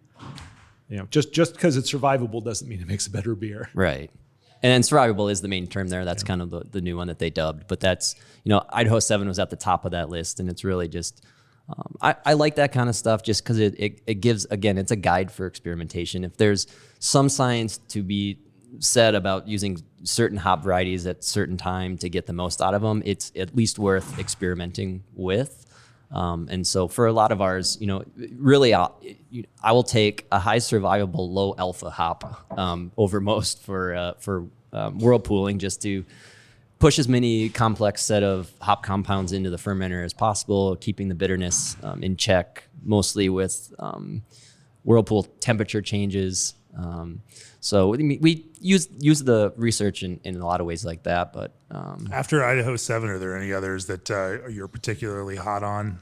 just because it's survivable doesn't mean it makes a better beer. Right. And then survivable is the main term there. That's kind of the new one that they dubbed. But that's, Idaho 7 was at the top of that list, and it's really just, I like that kind of stuff just because it gives, again, it's a guide for experimentation. If there's some science to be said about using certain hop varieties at certain time to get the most out of them, it's at least worth experimenting with. And so for a lot of ours, really, I will take a high survivable, low alpha hop over most for whirlpooling, just to push as many complex set of hop compounds into the fermenter as possible, keeping the bitterness in check, mostly with whirlpool temperature changes. So we use the research in a lot of ways like that. But after Idaho 7, are there any others that you're particularly hot on?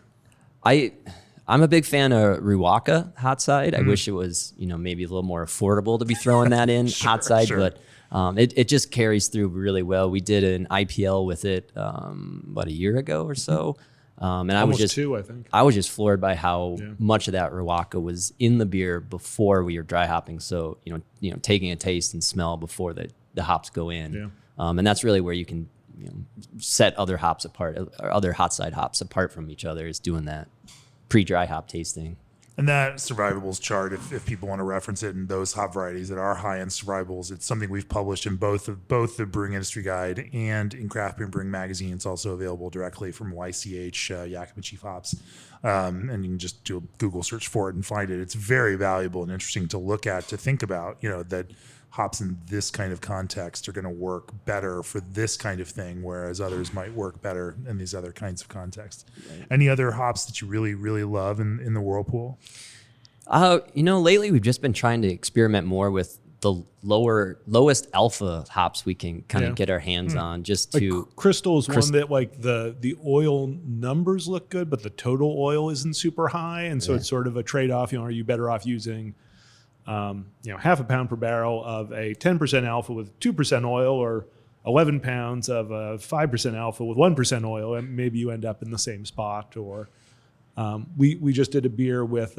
I'm a big fan of Ruwaka hot side. I wish it was maybe a little more affordable to be throwing that in hot side, but it just carries through really well. We did an IPL with it about a year ago or so. And I was just 2, I think. I was just floored by how much of that Ruwaka was in the beer before we were dry hopping. So taking a taste and smell before the hops go in, and that's really where you can set other hops apart, or other hot side hops apart from each other, is doing that pre-dry hop tasting. And that survivables chart, if people want to reference it, and those hop varieties that are high in survivables, it's something we've published in both the Brewing Industry Guide and in Craft Beer and Brewing Magazine. It's also available directly from YCH, Yakima Chief Hops. And you can just do a Google search for it and find it. It's very valuable and interesting to look at, to think about, that hops in this kind of context are going to work better for this kind of thing, whereas others might work better in these other kinds of contexts. Right. Any other hops that you really, really love in the whirlpool? Lately we've just been trying to experiment more with the lowest alpha hops we can kind of get our hands on, just to Crystal is one that like the oil numbers look good, but the total oil isn't super high. And so it's sort of a trade-off. Are you better off using half a pound per barrel of a 10% alpha with 2% oil, or 11 pounds of a 5% alpha with 1% oil, and maybe you end up in the same spot. Or we just did a beer with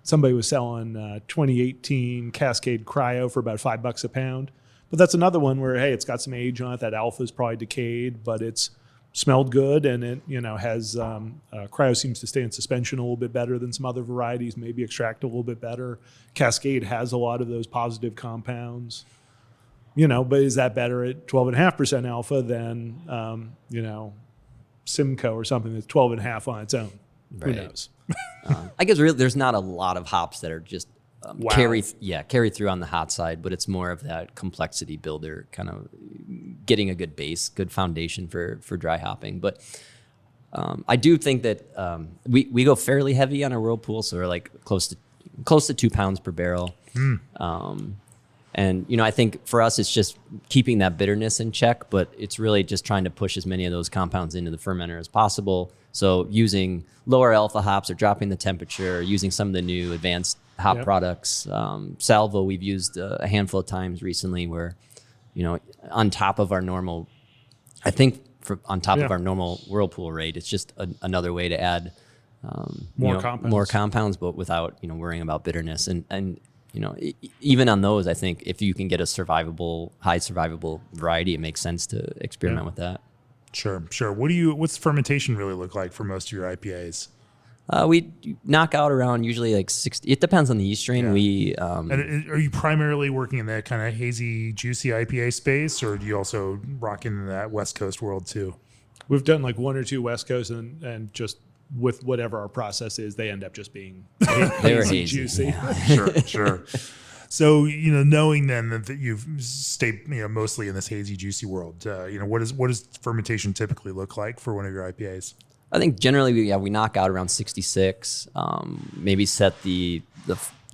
somebody was selling 2018 Cascade Cryo for about $5 a pound. But that's another one where, hey, it's got some age on it. That alpha is probably decayed, but it's smelled good, and it has cryo seems to stay in suspension a little bit better than some other varieties, maybe extract a little bit better. Cascade has a lot of those positive compounds, but is that better at 12.5% alpha than Simcoe or something that's 12.5 on its own? Right. Who knows? I guess really there's not a lot of hops that are just Wow. carry through on the hot side, but it's more of that complexity builder, kind of getting a good base, good foundation for dry hopping. But I do think that we go fairly heavy on our whirlpool, so we're like close to 2 pounds per barrel. And I think for us it's just keeping that bitterness in check, but it's really just trying to push as many of those compounds into the fermenter as possible. So using lower alpha hops or dropping the temperature, or using some of the new advanced hop products. Salvo we've used a handful of times recently where, on top of our normal, of our normal whirlpool rate, it's just another way to add more compounds, but without, worrying about bitterness. And even on those, I think if you can get a high survivable variety, it makes sense to experiment with that. Sure. What's fermentation really look like for most of your IPAs? We knock out around usually like 60. It depends on the yeast strain. Yeah. And are you primarily working in that kind of hazy, juicy IPA space, or do you also rock into that West Coast world too? We've done like 1 or 2 West Coast, and just with whatever our process is, they end up just being hazy, juicy. Yeah. Sure. So, knowing then that you've stayed, mostly in this hazy, juicy world, what does fermentation typically look like for one of your IPAs? I think generally we knock out around 66. Maybe set the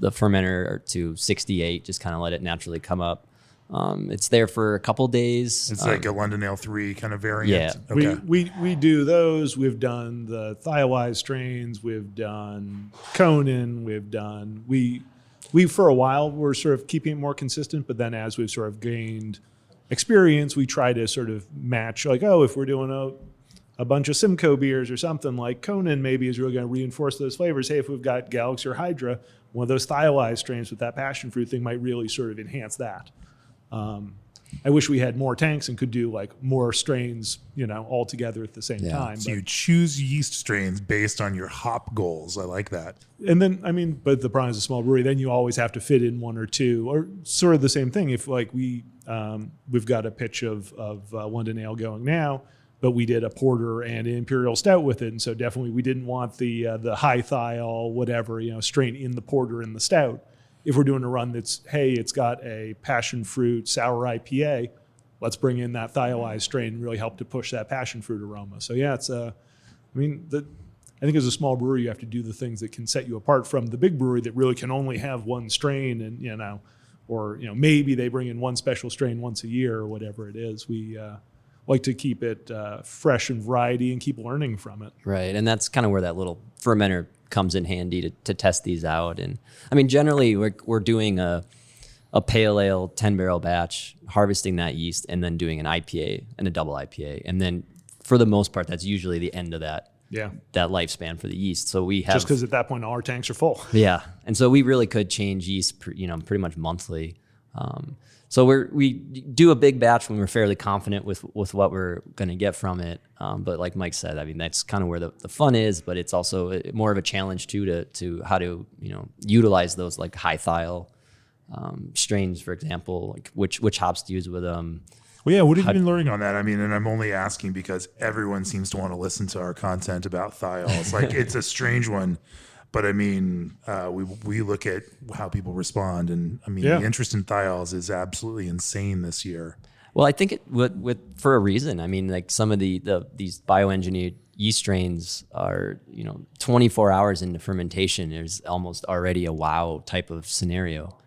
fermenter to 68. Just kind of let it naturally come up. It's there for a couple days. It's like a London Ale 3 kind of variant. Yeah. Okay. We do those. We've done the thiolized strains. We've done Conan. We for a while were sort of keeping it more consistent, but then as we've sort of gained experience, we try to sort of match, like, if we're doing a bunch of Simcoe beers or something, like Conan maybe is really going to reinforce those flavors. Hey, if we've got Galaxy or Hydra, one of those thiolized strains with that passion fruit thing might really sort of enhance that. I wish we had more tanks and could do like more strains, all together at the same time. So you choose yeast strains based on your hop goals. I like that. And then, but the problem is a small brewery, then you always have to fit in 1 or 2, or sort of the same thing. If like we've got a pitch of London Ale going now, but we did a porter and an imperial stout with it. And so definitely we didn't want the high thiol, whatever, strain in the porter and the stout. If we're doing a run that's, hey, it's got a passion fruit sour IPA, let's bring in that thiolized strain and really help to push that passion fruit aroma. So yeah, it's I think as a small brewery, you have to do the things that can set you apart from the big brewery that really can only have one strain, and or maybe they bring in one special strain once a year or whatever it is. We like to keep it fresh and variety and keep learning from it. Right, and that's kind of where that little fermenter comes in handy to test these out. And generally we're doing a pale ale 10-barrel batch, harvesting that yeast, and then doing an IPA and a double IPA. And then for the most part, that's usually the end of that lifespan for the yeast. So we have, just because at that point all our tanks are full. Yeah, and so we really could change yeast, pretty much monthly. So we do a big batch when we're fairly confident with what we're going to get from it. But like Mike said, that's kind of where the fun is, but it's also more of a challenge too to how to utilize those like high thiol strains, for example, like which hops to use with them. Well, yeah, what have you been learning on that? And I'm only asking because everyone seems to want to listen to our content about thiols. Like, it's a strange one. But we look at how people respond, and the interest in thiols is absolutely insane this year. Well, I think for a reason. Like some of these bioengineered yeast strains are 24 hours into fermentation. There's almost already a wow type of scenario.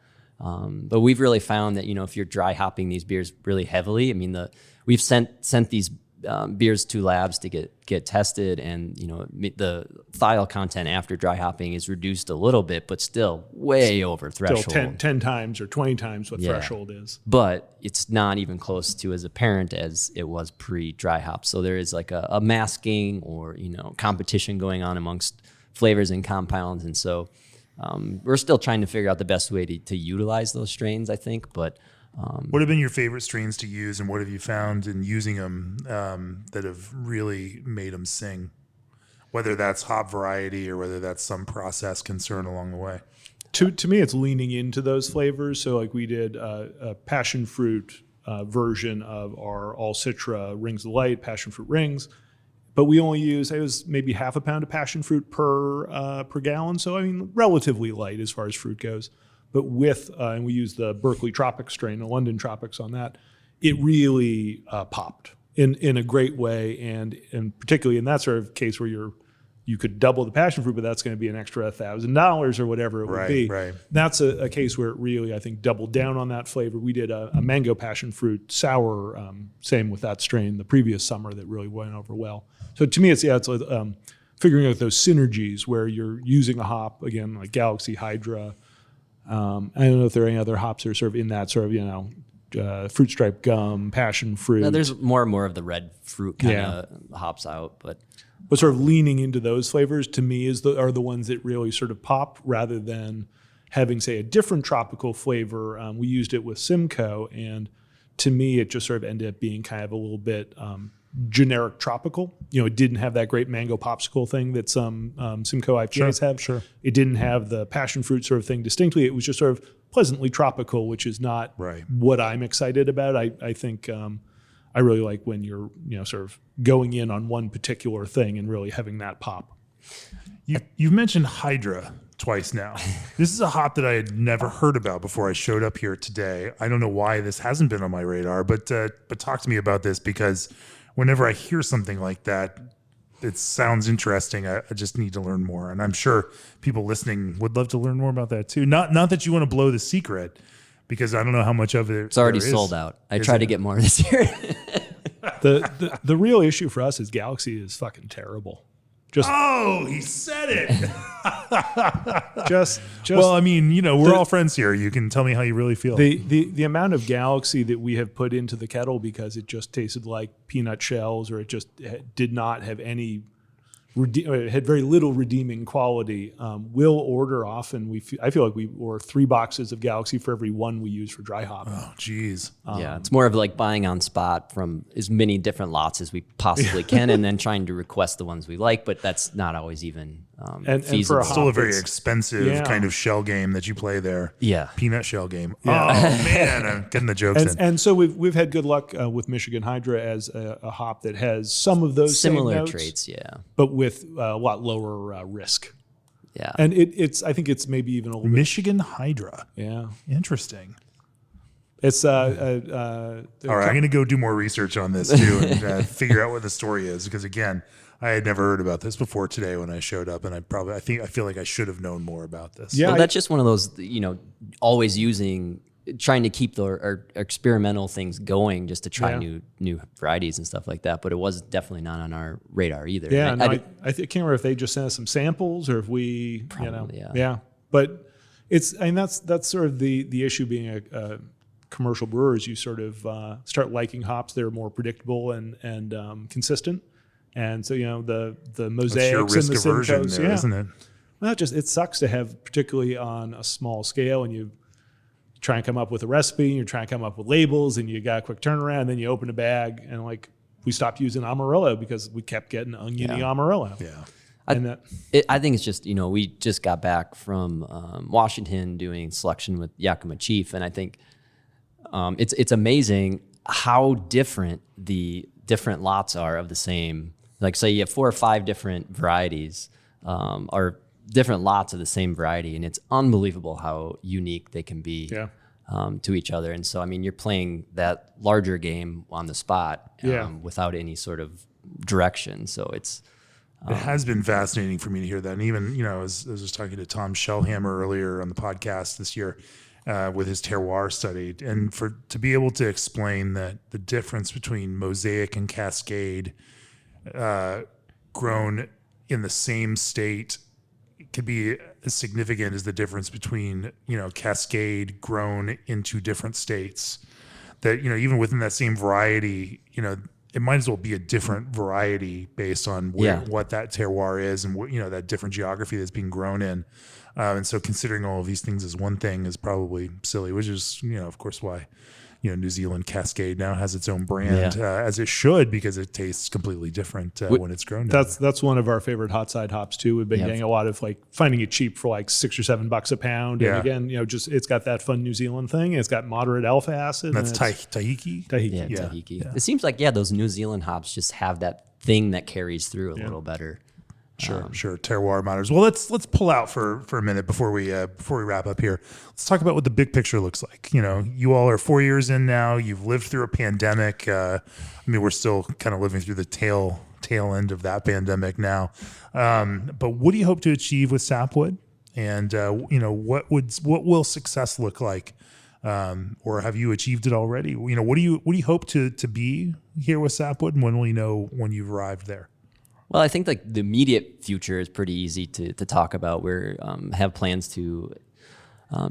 But we've really found that if you're dry hopping these beers really heavily, we've sent these beers to labs to get tested, and the thiol content after dry hopping is reduced a little bit, but still way over threshold. Still 10 times or 20 times what threshold is. But it's not even close to as apparent as it was pre-dry hop. So there is like a masking or competition going on amongst flavors and compounds, and so we're still trying to figure out the best way to utilize those strains, I think, but What have been your favorite strains to use, and what have you found in using them that have really made them sing? Whether that's hop variety or whether that's some process concern along the way. To me, it's leaning into those flavors. So like we did a passion fruit version of our all citra rings of light, passion fruit rings, but we only use, it was maybe half a pound of passion fruit per gallon. So I mean, relatively light as far as fruit goes. But with, and we used the Berkeley Tropics strain, the London Tropics on that, it really popped in a great way. And particularly in that sort of case where you could double the passion fruit, but that's going to be an extra $1,000 or whatever it would be. Right. That's a case where it really, I think, doubled down on that flavor. We did a mango passion fruit sour, same with that strain the previous summer that really went over well. So to me, it's figuring out those synergies where you're using a hop, again, like Galaxy, Hydra. I don't know if there are any other hops that are sort of in that sort of, fruit stripe gum, passion fruit. No, there's more and more of the red fruit kind of hops out, but sort of leaning into those flavors to me are the ones that really sort of pop rather than having, say, a different tropical flavor. We used it with Simcoe, and to me, it just sort of ended up being kind of a little bit generic tropical. It didn't have that great mango popsicle thing that some Simcoe IPAs have. Sure. It didn't have the passion fruit sort of thing distinctly. It was just sort of pleasantly tropical, which is not what I'm excited about. I think I really like when you're sort of going in on one particular thing and really having that pop. You've mentioned Hydra twice now. This is a hop that I had never heard about before I showed up here today. I don't know why this hasn't been on my radar, but talk to me about this, because whenever I hear something like that, it sounds interesting. I just need to learn more, and I'm sure people listening would love to learn more about that too. Not that you want to blow the secret, because I don't know how much of it. It's already sold out. I tried to get more this year. The real issue for us is Galaxy is fucking terrible. He said it. just well, I mean, we're all friends here. You can tell me how you really feel. The amount of Galaxy that we have put into the kettle because it just tasted like peanut shells, or it just did not have any, it had very little redeeming quality. We'll order often. I feel like we order 3 boxes of Galaxy for every one we use for dry hop. Oh, geez. Yeah, it's more of like buying on spot from as many different lots as we possibly can, and then trying to request the ones we like. But that's not always even feasible. for a Still a very expensive kind of shell game that you play there. Yeah, peanut shell game. Yeah. Oh man, I'm getting the jokes in. And so we've had good luck with Michigan Hydra as a hop that has some of those similar same notes, traits. Yeah, but with a lot lower risk. Yeah, and I think it's maybe even a little Michigan Hydra. Yeah, interesting. It's all right. I'm going to go do more research on this too and figure out what the story is, because again, I had never heard about this before today when I showed up, and I feel like I should have known more about this. Yeah, well, that's just one of those, always trying to keep our experimental things going just to try new varieties and stuff like that. But it was definitely not on our radar either. Yeah, I can't remember if they just sent us some samples or if we, probably, yeah. But that's sort of the issue being a commercial brewer, is you sort of start liking hops that are more predictable and consistent. And so the mosaics and the Simcoes, isn't it? Well, it sucks to have, particularly on a small scale, and you try and come up with a recipe, and you're trying to come up with labels, and you got a quick turnaround, and then you open a bag, and we stopped using Amarillo because we kept getting oniony Amarillo. Yeah. I think it's just, we just got back from Washington doing selection with Yakima Chief, and I think it's amazing how different the different lots are of the same. Like, say you have 4 or 5 different varieties, or different lots of the same variety, and it's unbelievable how unique they can be to each other. And so, I mean, you're playing that larger game on the spot without any sort of direction. So it has been fascinating for me to hear that. And even, I was just talking to Tom Shellhammer earlier on the podcast this year with his terroir study, and to be able to explain that the difference between Mosaic and Cascade grown in the same state could be as significant as the difference between, Cascade grown in 2 different states. That, even within that same variety, it might as well be a different variety based on what that terroir is and what, that different geography that's being grown in. And so considering all of these things as one thing is probably silly, which is, of course, why, New Zealand Cascade now has its own brand, as it should, because it tastes completely different when it's grown. That's one of our favorite hot side hops too. We've been getting a lot of finding it cheap for like $6 or $7 a pound. And again, just it's got that fun New Zealand thing. It's got moderate alpha acid. And that's Tahiki. Tahiki. Yeah. It seems like those New Zealand hops just have that thing that carries through a little better. Sure. Terroir matters. Well, let's pull out for a minute before we wrap up here. Let's talk about what the big picture looks like. You all are 4 years in now. You've lived through a pandemic. We're still kind of living through the tail end of that pandemic now. But what do you hope to achieve with Sapwood? And what will success look like? Or have you achieved it already? What do you hope to be here with Sapwood, and when will you know when you've arrived there? Well, I think the immediate future is pretty easy to talk about. We have plans to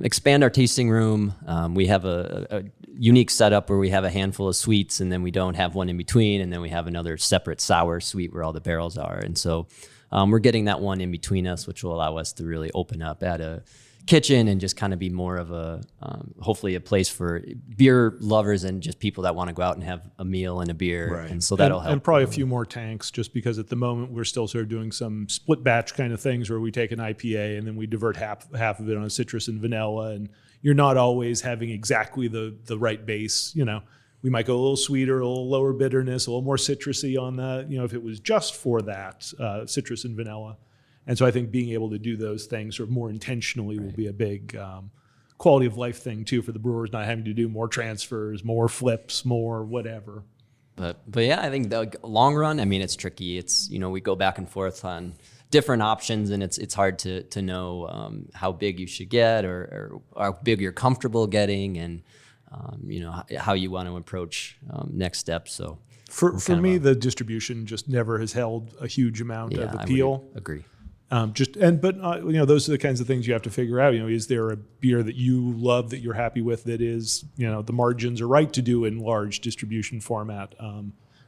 expand our tasting room. We have a unique setup where we have a handful of sweets, and then we don't have one in between, and then we have another separate sour suite where all the barrels are. And so we're getting that one in between us, which will allow us to really open up at a kitchen and just kind of be more of a hopefully a place for beer lovers and just people that want to go out and have a meal and a beer. Right. And so that'll help. And probably a few more tanks, just because at the moment we're still sort of doing some split batch kind of things where we take an IPA and then we divert half of it on citrus and vanilla, and you're not always having exactly the right base. We might go a little sweeter, a little lower bitterness, a little more citrusy on that, if it was just for that citrus and vanilla. And so I think being able to do those things sort of more intentionally will be a big quality of life thing too for the brewers, not having to do more transfers, more flips, more whatever. But yeah, I think the long run, it's tricky. It's, we go back and forth on different options, and it's hard to know how big you should get or how big you're comfortable getting, and how you want to approach next steps. So for me, the distribution just never has held a huge amount of appeal. I would agree. Those are the kinds of things you have to figure out. Is there a beer that you love that you're happy with that is, the margins are right to do in large distribution format?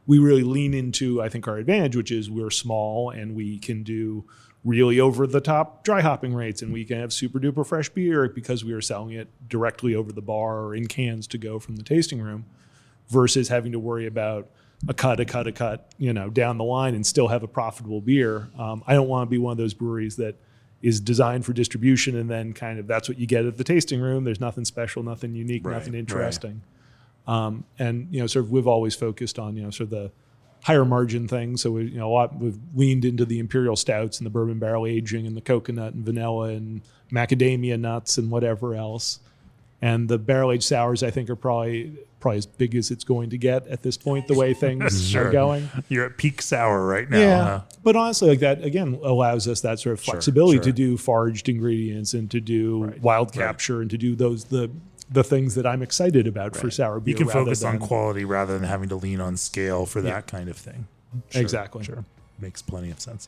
We really lean into, I think, our advantage, which is we're small and we can do really over the top dry hopping rates, and we can have super duper fresh beer because we are selling it directly over the bar or in cans to go from the tasting room, versus having to worry about a cut, down the line and still have a profitable beer. I don't want to be one of those breweries that is designed for distribution and then kind of that's what you get at the tasting room. There's nothing special, nothing unique, nothing interesting. Sort of we've always focused on, sort of the higher margin things. So we've leaned into the imperial stouts and the bourbon barrel aging and the coconut and vanilla and macadamia nuts and whatever else. And the barrel aged sours, I think, are probably as big as it's going to get at this point, the way things are going. You're at peak sour right now. Yeah. Huh? But honestly, like that, again, allows us that sort of flexibility to do foraged ingredients and to do wild capture and to do the things that I'm excited about for sour beer. You can focus on quality rather than having to lean on scale for that kind of thing. Exactly. Sure. Makes plenty of sense.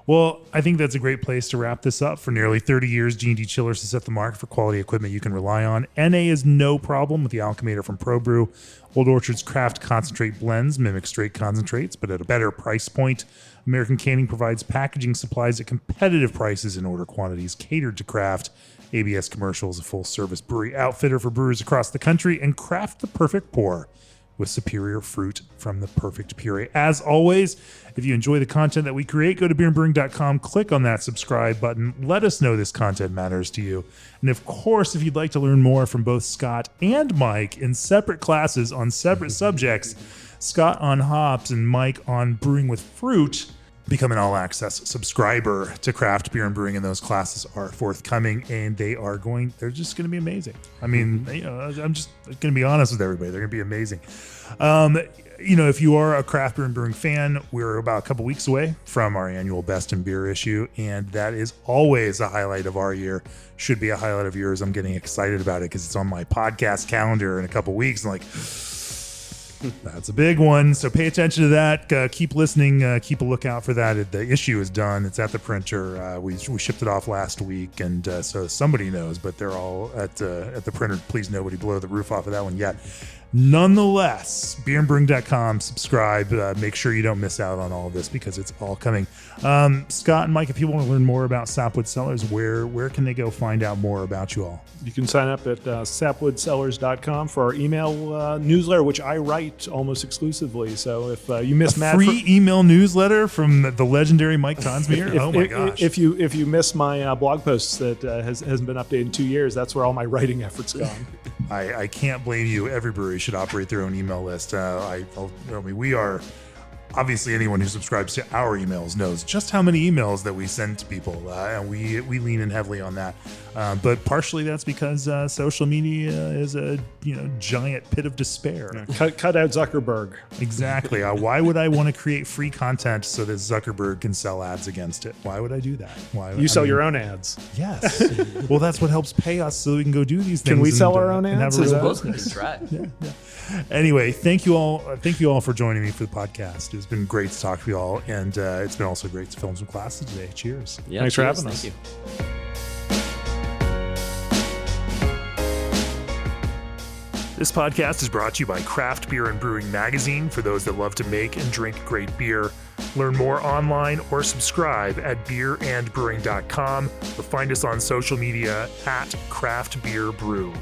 Well, I think that's a great place to wrap this up. For nearly 30 years, G&D Chillers has set the mark for quality equipment you can rely on. NA is no problem with the Alchemator from ProBrew. Old Orchard's craft concentrate blends mimic straight concentrates, but at a better price point. American Canning provides packaging supplies at competitive prices in order quantities catered to craft. ABS Commercial is a full-service brewery outfitter for brewers across the country, and craft the perfect pour with superior fruit from the perfect puree. As always, if you enjoy the content that we create, go to beerandbrewing.com, click on that subscribe button. Let us know this content matters to you. And of course, if you'd like to learn more from both Scott and Mike in separate classes on separate subjects, Scott on hops and Mike on brewing with fruit, become an all-access subscriber to Craft Beer and Brewing, and those classes are forthcoming, and they're just going to be amazing. I'm just going to be honest with everybody. They're going to be amazing. If you are a Craft Beer and Brewing fan, we're about a couple weeks away from our annual Best in Beer issue, and that is always a highlight of our year. Should be a highlight of yours. I'm getting excited about it because it's on my podcast calendar in a couple weeks. I'm like, that's a big one. So pay attention to that. Keep listening. Keep a lookout for that. The issue is done. It's at the printer. We shipped it off last week, and so somebody knows, but they're all at the printer. Please, nobody blow the roof off of that one yet. Nonetheless, beerandbrewing.com, subscribe. Make sure you don't miss out on all of this because it's all coming. Scott and Mike, if people want to learn more about Sapwood Cellars, where can they go find out more about you all? You can sign up at sapwoodsellers.com for our email newsletter, which I write almost exclusively. So if you miss Matt, free email newsletter from the legendary Mike Tonsmere. Oh my gosh! If you miss my blog posts that hasn't been updated in 2 years, that's where all my writing efforts gone. I can't blame you. Every brewery should operate their own email list. We are. Obviously, anyone who subscribes to our emails knows just how many emails that we send to people, and we lean in heavily on that. But partially that's because social media is a giant pit of despair. Yeah, cut out Zuckerberg. Exactly. Why would I want to create free content so that Zuckerberg can sell ads against it? Why would I do that? You sell your own ads. Yes. Well, that's what helps pay us so we can go do these things. Can we sell our own ads? Yeah. Anyway, thank you all for joining me for the podcast. It's been great to talk to you all, and it's been also great to film some classes today. Cheers. Yeah, Thanks for having us. Thank you. This podcast is brought to you by Craft Beer and Brewing Magazine for those that love to make and drink great beer. Learn more online or subscribe at beerandbrewing.com or find us on social media at Craft Beer Brew.